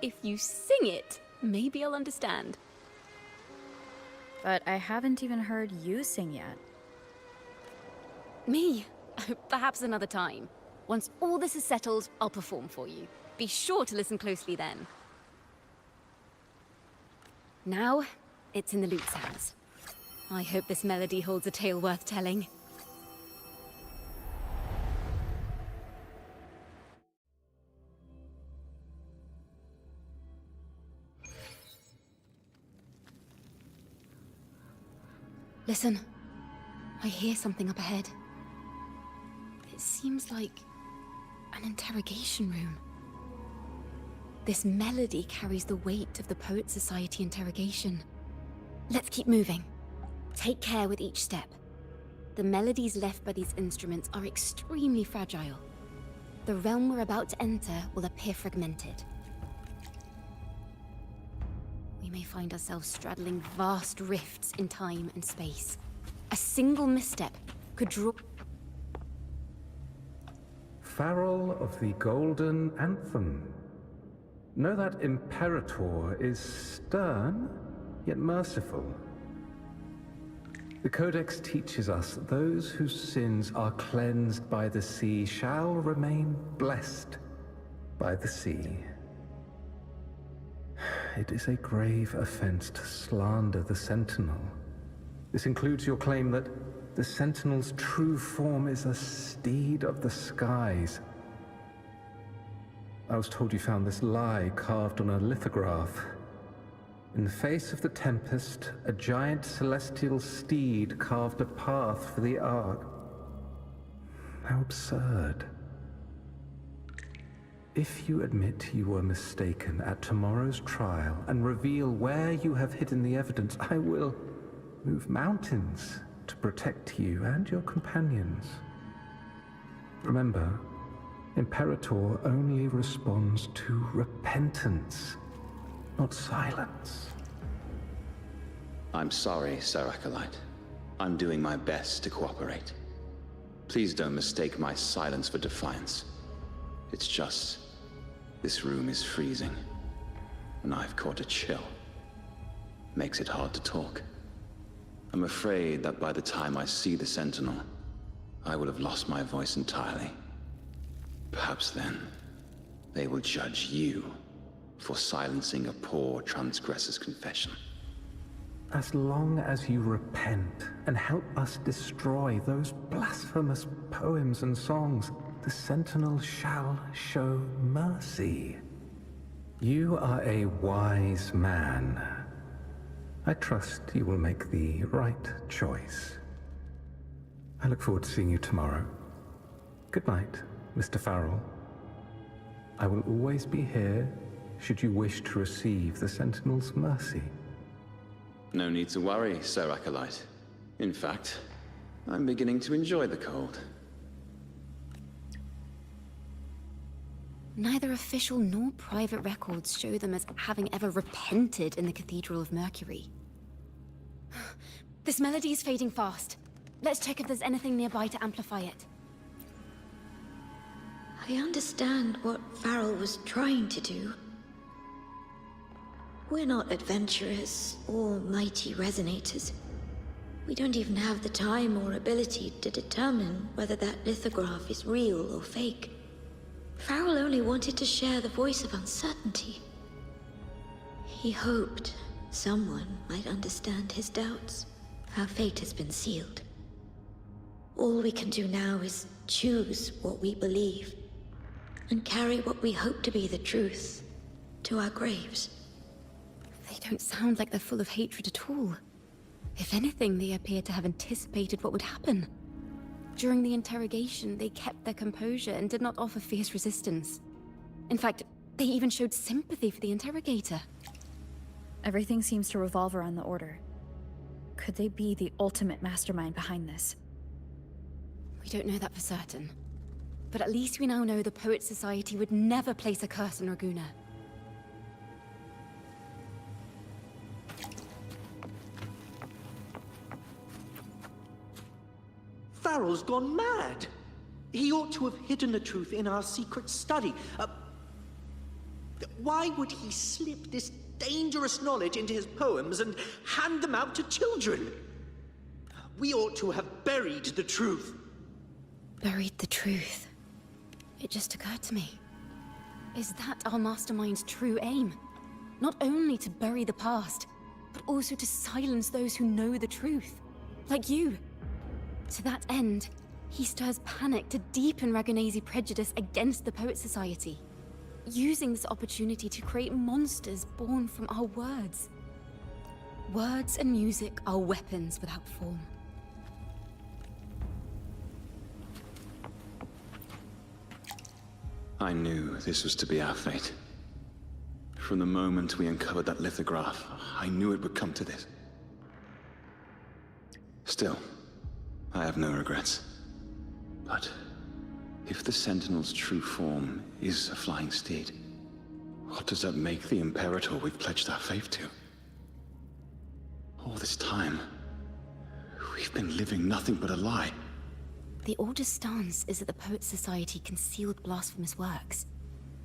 if you sing it, maybe I'll understand. But I haven't even heard you sing yet. Me? Perhaps another time. Once all this is settled, I'll perform for you. Be sure to listen closely then. Now, it's in the lute's hands. I hope this melody holds a tale worth telling. Listen. I hear something up ahead. It seems like an interrogation room. This melody carries the weight of the Poet Society interrogation. Let's keep moving. Take care with each step. The melodies left by these instruments are extremely fragile. The realm we're about to enter will appear fragmented. We may find ourselves straddling vast rifts in time and space. A single misstep could draw... Farrell of the Golden Anthem. Know that Imperator is stern, yet merciful. The Codex teaches us that those whose sins are cleansed by the sea shall remain blessed by the sea. It is a grave offense to slander the Sentinel. This includes your claim that the Sentinel's true form is a steed of the skies. I was told you found this lie carved on a lithograph. In the face of the tempest, a giant celestial steed carved a path for the Ark. How absurd. If you admit you were mistaken at tomorrow's trial and reveal where you have hidden the evidence, I will move mountains to protect you and your companions. Remember, Imperator only responds to repentance, not silence. I'm sorry, Sir Acolyte. I'm doing my best to cooperate. Please don't mistake my silence for defiance. It's just, this room is freezing, and I've caught a chill. Makes it hard to talk. I'm afraid that by the time I see the Sentinel, I will have lost my voice entirely. Perhaps then, they will judge you for silencing a poor transgressor's confession. As long as you repent and help us destroy those blasphemous poems and songs, the Sentinel shall show mercy. You are a wise man. I trust you will make the right choice. I look forward to seeing you tomorrow. Good night, Mr. Farrell. I will always be here should you wish to receive the Sentinel's mercy. No need to worry, Sir Acolyte. In fact, I'm beginning to enjoy the cold. Neither official nor private records show them as having ever repented in the Cathedral of Mercury. This melody is fading fast. Let's check if there's anything nearby to amplify it. I understand what Farrell was trying to do. We're not adventurers or mighty resonators. We don't even have the time or ability to determine whether that lithograph is real or fake. Farrell only wanted to share the voice of uncertainty. He hoped someone might understand his doubts. Our fate has been sealed. All we can do now is choose what we believe, and carry what we hope to be the truth to our graves. They don't sound like they're full of hatred at all. If anything, they appear to have anticipated what would happen. During the interrogation, they kept their composure and did not offer fierce resistance. In fact, they even showed sympathy for the interrogator. Everything seems to revolve around the Order. Could they be the ultimate mastermind behind this? We don't know that for certain. But at least we now know the Poet Society would never place a curse on Raguna. Farrell's gone mad. He ought to have hidden the truth in our secret study. Why would he slip this dangerous knowledge into his poems and hand them out to children? We ought to have buried the truth. Buried the truth? It just occurred to me. Is that our mastermind's true aim? Not only to bury the past, but also to silence those who know the truth. Like you. To that end, he stirs panic to deepen Ragunese prejudice against the Poet Society, using this opportunity to create monsters born from our words. Words and music are weapons without form. I knew this was to be our fate. From the moment we uncovered that lithograph, I knew it would come to this. Still, I have no regrets. But if the Sentinel's true form is a flying steed, what does that make the Imperator we've pledged our faith to? All this time, we've been living nothing but a lie. The Order's stance is that the Poet Society concealed blasphemous works,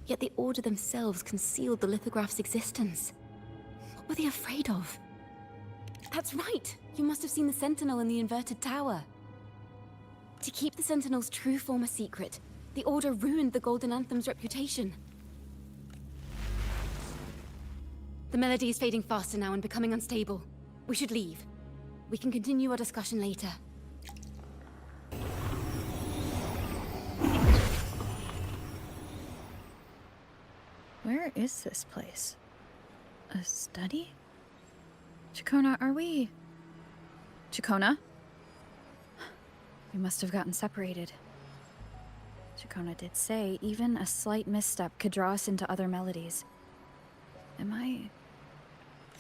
yet the Order themselves concealed the lithograph's existence. What were they afraid of? That's right! You must have seen the Sentinel in the inverted tower. To keep the Sentinel's true form a secret, the Order ruined the Golden Anthem's reputation. The melody is fading faster now and becoming unstable. We should leave. We can continue our discussion later. Where is this place? A study? Chacona, are we... Chacona? We must have gotten separated. Chacona did say even a slight misstep could draw us into other melodies. Am I...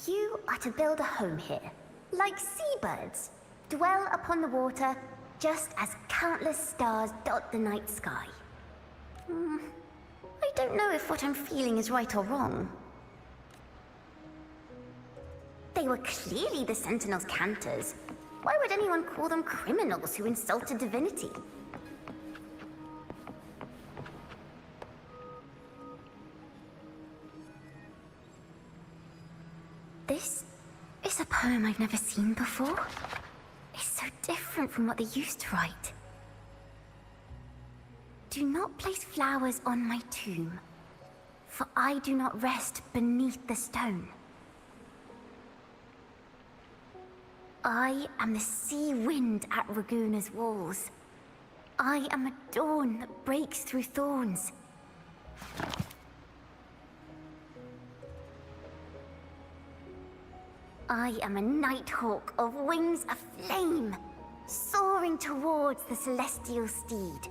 You are to build a home here, like seabirds. Dwell upon the water, just as countless stars dot the night sky. I don't know if what I'm feeling is right or wrong. They were clearly the Sentinel's cantors. Why would anyone call them criminals who insulted divinity? This is a poem I've never seen before. It's so different from what they used to write. Do not place flowers on my tomb, for I do not rest beneath the stone. I am the sea wind at Raguna's walls. I am a dawn that breaks through thorns. I am a nighthawk of wings aflame, soaring towards the celestial steed,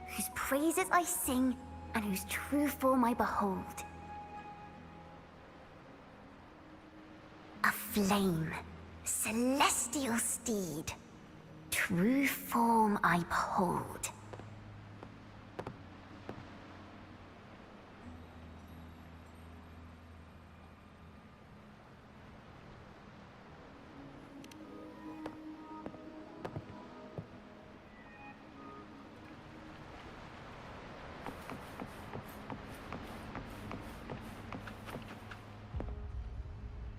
whose praises I sing and whose true form I behold. A flame, celestial steed, true form I behold.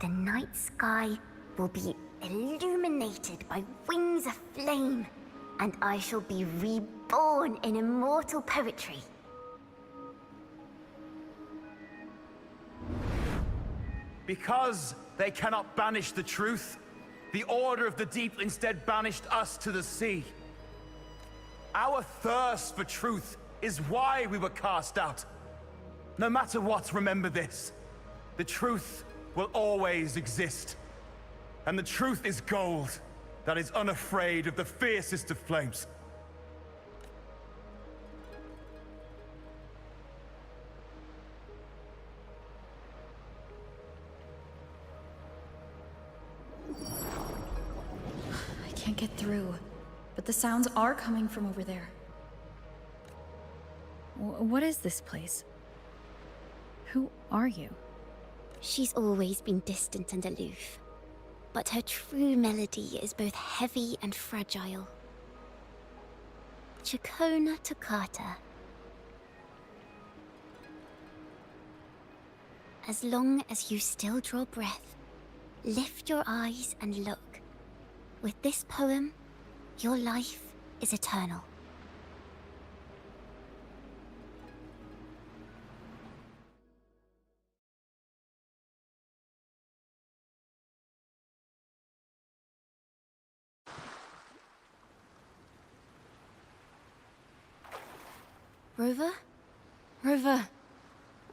the night sky will be illuminated by wings of flame, and I shall be reborn in immortal poetry. Because they cannot banish the truth, the Order of the Deep instead banished us to the sea. Our thirst for truth is why we were cast out. No matter what, remember this. The truth will always exist. And the truth is gold that is unafraid of the fiercest of flames. I can't get through, but the sounds are coming from over there. What is this place? Who are you? She's always been distant and aloof, but her true melody is both heavy and fragile. Chacona Toccata. As long as you still draw breath, lift your eyes and look. With this poem, your life is eternal. Rover? Rover,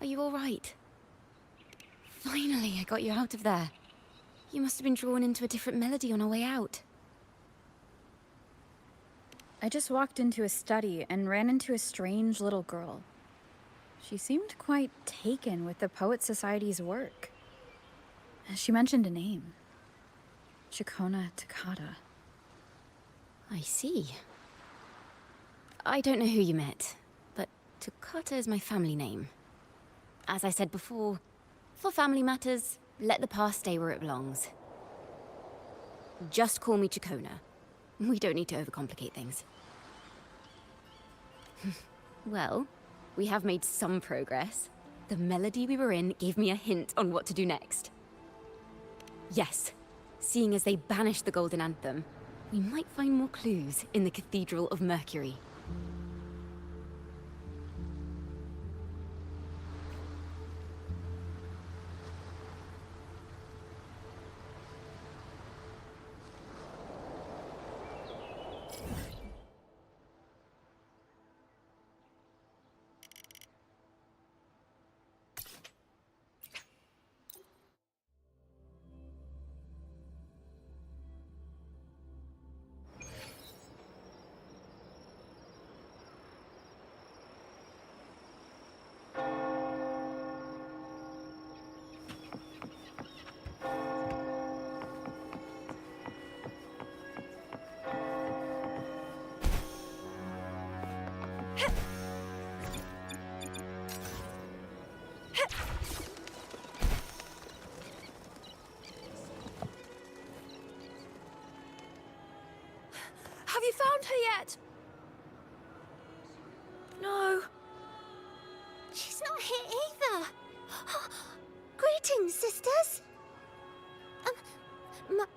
are you all right? Finally, I got you out of there. You must have been drawn into a different melody on our way out. I just walked into a study and ran into a strange little girl. She seemed quite taken with the Poet Society's work. She mentioned a name. Chacona Toccata. I see. I don't know who you met, but Toccata is my family name. As I said before, for family matters, let the past stay where it belongs. Just call me Chacona. We don't need to overcomplicate things. Well, we have made some progress. The melody we were in gave me a hint on what to do next. Yes, seeing as they banished the Golden Anthem, we might find more clues in the Cathedral of Mercury. Have you found her yet? No. She's not here either. Greetings, sisters.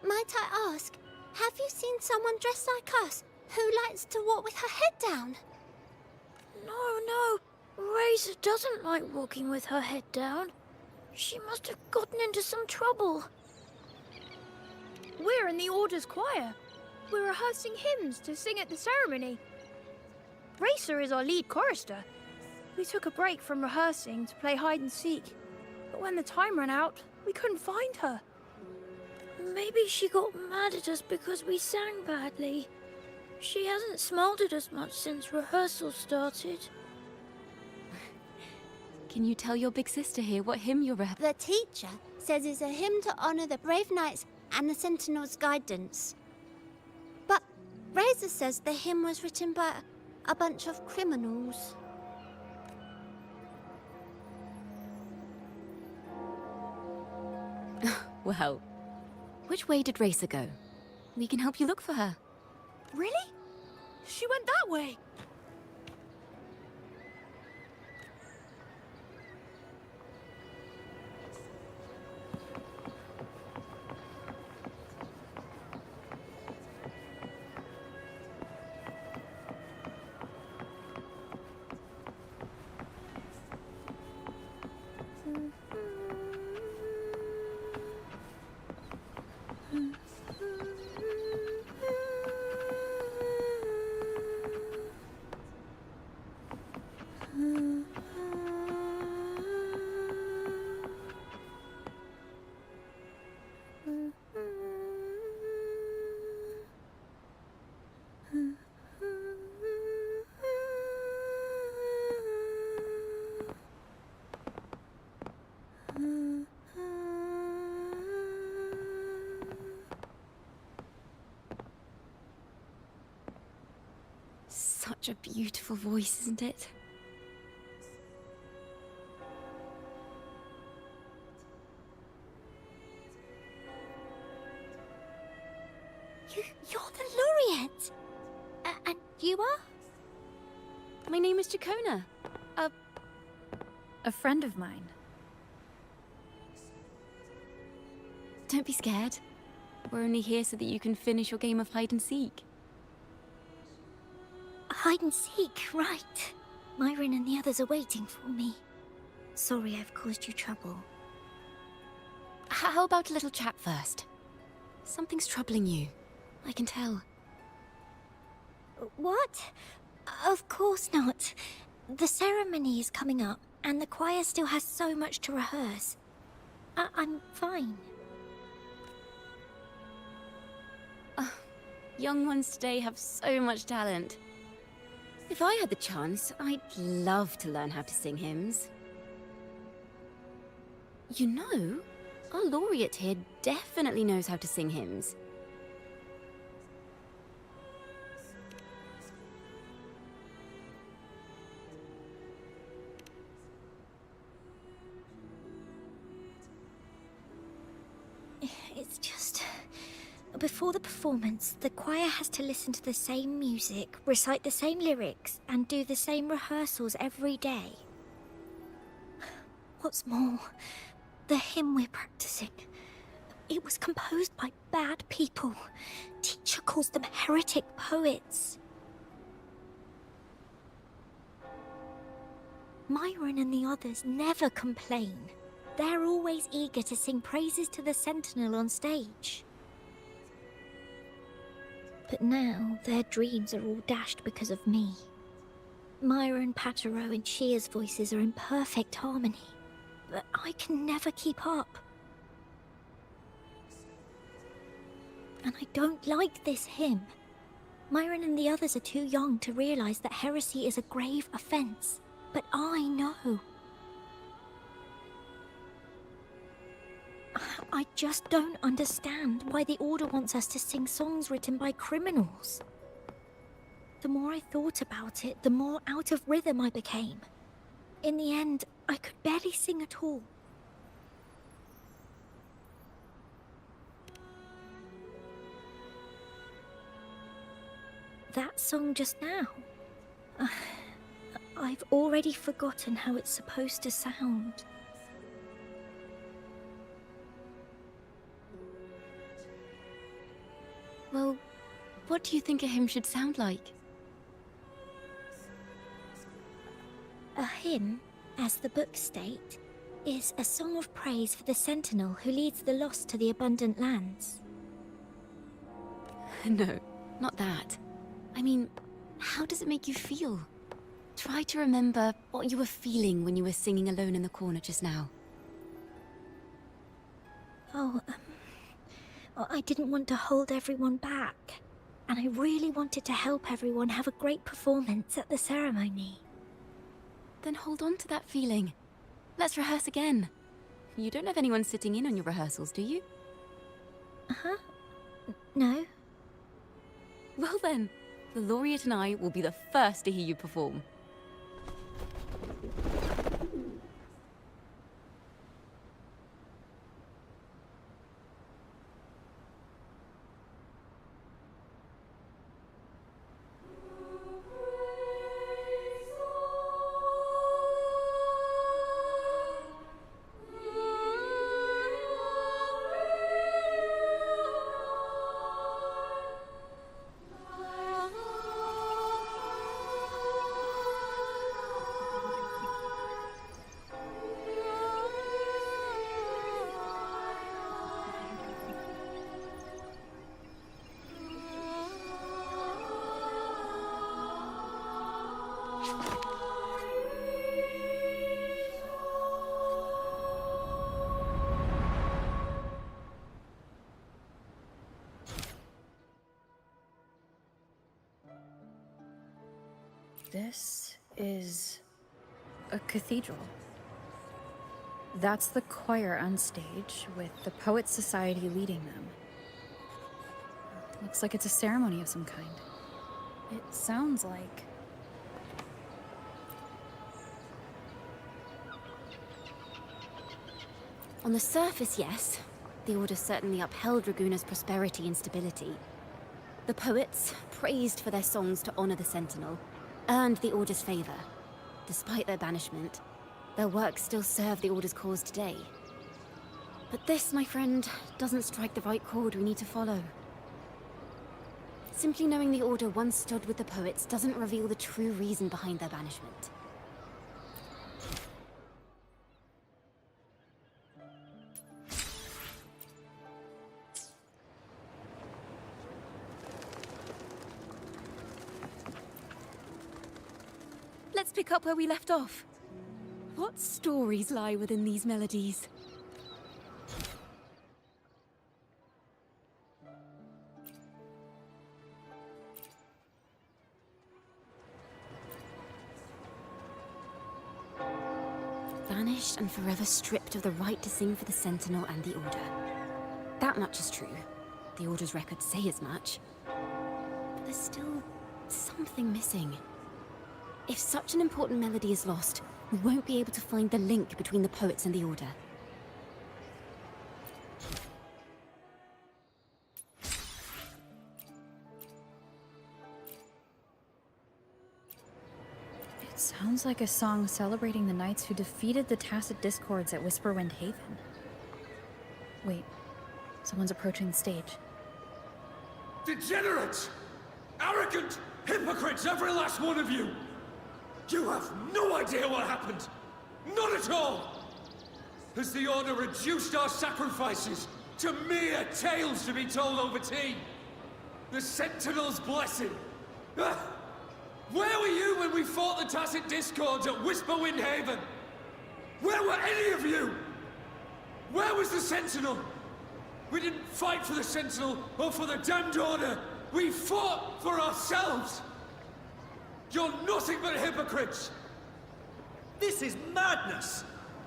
Might I ask, have you seen someone dressed like us who likes to walk with her head down? No. Razor doesn't like walking with her head down. She must have gotten into some trouble. We're in the Order's choir. We're rehearsing hymns to sing at the ceremony. Racer is our lead chorister. We took a break from rehearsing to play hide and seek, but when the time ran out, we couldn't find her. Maybe she got mad at us because we sang badly. She hasn't smiled at us much since rehearsal started. Can you tell your big sister here what hymn you're rehearsing? The teacher says it's a hymn to honor the brave knights and the Sentinel's guidance. But Razor says the hymn was written by a bunch of criminals. Well, which way did Racer go? We can help you look for her. Really? She went that way. such a beautiful voice, isn't it? You're the laureate! And you are? My name is Jacona. A friend of mine. Don't be scared. We're only here so that you can finish your game of hide and seek. Hide and seek, right. Myron and the others are waiting for me. Sorry I've caused you trouble. How about a little chat first? Something's troubling you. I can tell. What? Of course not. The ceremony is coming up, and the choir still has so much to rehearse. I'm fine. Young ones today have so much talent. If I had the chance, I'd love to learn how to sing hymns. You know, our laureate here definitely knows how to sing hymns. It's just... Before the performance, the choir has to listen to the same music, recite the same lyrics, and do the same rehearsals every day. What's more, the hymn we're practicing, it was composed by bad people. Teacher calls them heretic poets. Myron and the others never complain. They're always eager to sing praises to the Sentinel on stage. But now, their dreams are all dashed because of me. Myron, Patero, and Shear's voices are in perfect harmony, but I can never keep up. And I don't like this hymn. Myron and the others are too young to realize that heresy is a grave offense, but I know. I just don't understand why the Order wants us to sing songs written by criminals. The more I thought about it, the more out of rhythm I became. In the end, I could barely sing at all. That song just now. I've already forgotten how it's supposed to sound. Well, what do you think a hymn should sound like? A hymn, as the books state, is a song of praise for the Sentinel who leads the lost to the abundant lands. No, not that. I mean, how does it make you feel? Try to remember what you were feeling when you were singing alone in the corner just now. Oh, I didn't want to hold everyone back. And I really wanted to help everyone have a great performance at the ceremony. Then hold on to that feeling. Let's rehearse again. You don't have anyone sitting in on your rehearsals, do you? Uh-huh. No. Well then, the laureate and I will be the first to hear you perform. This is a cathedral. That's the choir on stage, with the Poets Society leading them. Looks like it's a ceremony of some kind. It sounds like On the surface, yes. The Order certainly upheld Raguna's prosperity and stability. The poets, praised for their songs to honor the Sentinel, earned the Order's favor. Despite their banishment, their works still serve the Order's cause today. But this, my friend, doesn't strike the right chord we need to follow. Simply knowing the Order once stood with the poets doesn't reveal the true reason behind their banishment. Let's pick up where we left off. What stories lie within these melodies? Vanished and forever stripped of the right to sing for the Sentinel and the Order. That much is true. The Order's records say as much. But there's still something missing. If such an important melody is lost, we won't be able to find the link between the poets and the Order. It sounds like a song celebrating the knights who defeated the Tacit Discords at Whisperwind Haven. Wait, someone's approaching the stage. Degenerates! Arrogant hypocrites, every last one of you! You have no idea what happened! Not at all! Has the Order reduced our sacrifices to mere tales to be told over tea? The Sentinel's blessing! Ah! Where were you when we fought the Tacit Discords at Whisperwind Haven? Where were any of you? Where was the Sentinel? We didn't fight for the Sentinel or for the damned Order! We fought for ourselves! You're nothing but hypocrites! This is madness!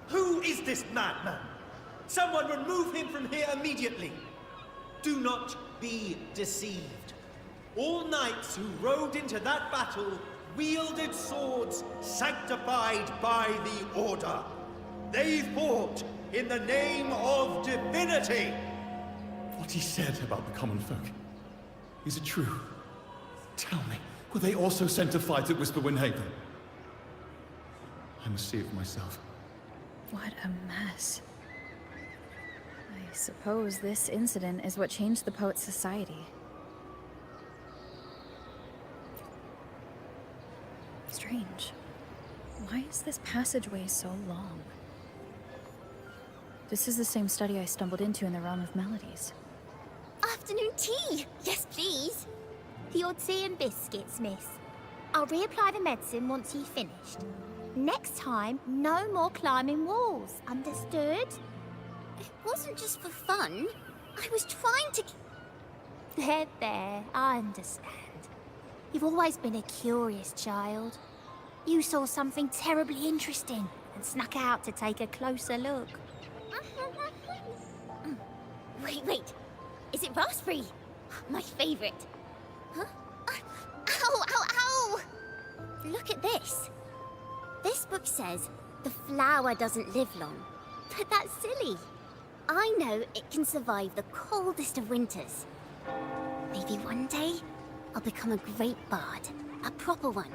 Who is this madman? Someone remove him from here immediately! Do not be deceived. All knights who rode into that battle wielded swords sanctified by the Order. They fought in the name of divinity! What he said about the common folk, is it true? Tell me, were they also sent to fight at Whisperwind Haven? I must see it for myself. What a mess. I suppose this incident is what changed the Poets' Society. Strange. Why is this passageway so long? This is the same study I stumbled into in the Realm of Melodies. Afternoon tea! Yes, please. The odd tea and biscuits, miss. I'll reapply the medicine once you've finished. Next time, no more climbing walls. Understood? It wasn't just for fun. I was trying to... There, I understand. You've always been a curious child. You saw something terribly interesting and snuck out to take a closer look. Wait. Is it raspberry? My favorite. Huh? Ow! Look at this. This book says the flower doesn't live long. But that's silly. I know it can survive the coldest of winters. Maybe one day, I'll become a great bard. A proper one,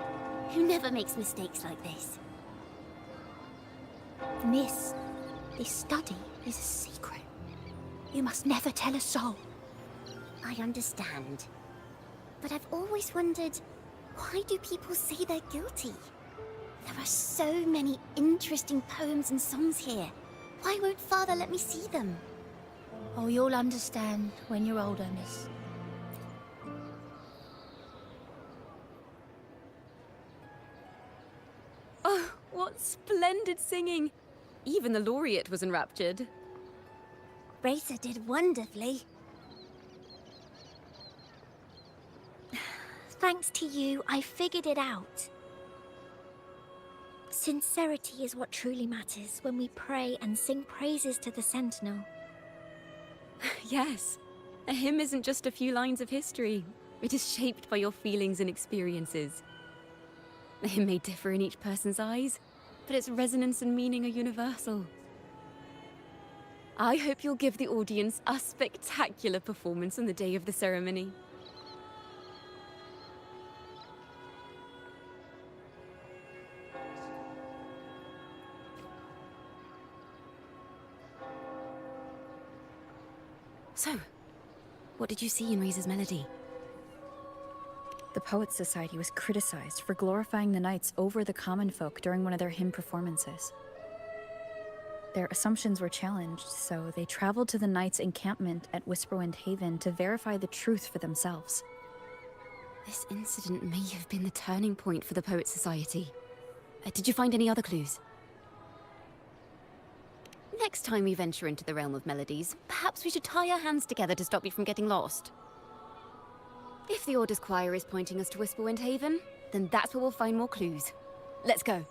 who never makes mistakes like this. Miss, this study is a secret. You must never tell a soul. I understand. But I've always wondered, why do people say they're guilty? There are so many interesting poems and songs here. Why won't Father let me see them? Oh, you'll understand when you're older, miss. Oh, what splendid singing! Even the laureate was enraptured. Racer did wonderfully. Thanks to you, I figured it out. Sincerity is what truly matters when we pray and sing praises to the Sentinel. Yes, a hymn isn't just a few lines of history. It is shaped by your feelings and experiences. A hymn may differ in each person's eyes, but its resonance and meaning are universal. I hope you'll give the audience a spectacular performance on the day of the ceremony. So, what did you see in Riza's melody? The Poets Society was criticized for glorifying the knights over the common folk during one of their hymn performances. Their assumptions were challenged, so they traveled to the knights' encampment at Whisperwind Haven to verify the truth for themselves. This incident may have been the turning point for the Poets Society. Did you find any other clues? Next time we venture into the realm of melodies, perhaps we should tie our hands together to stop you from getting lost. If the Order's choir is pointing us to Whisperwind Haven, then that's where we'll find more clues. Let's go.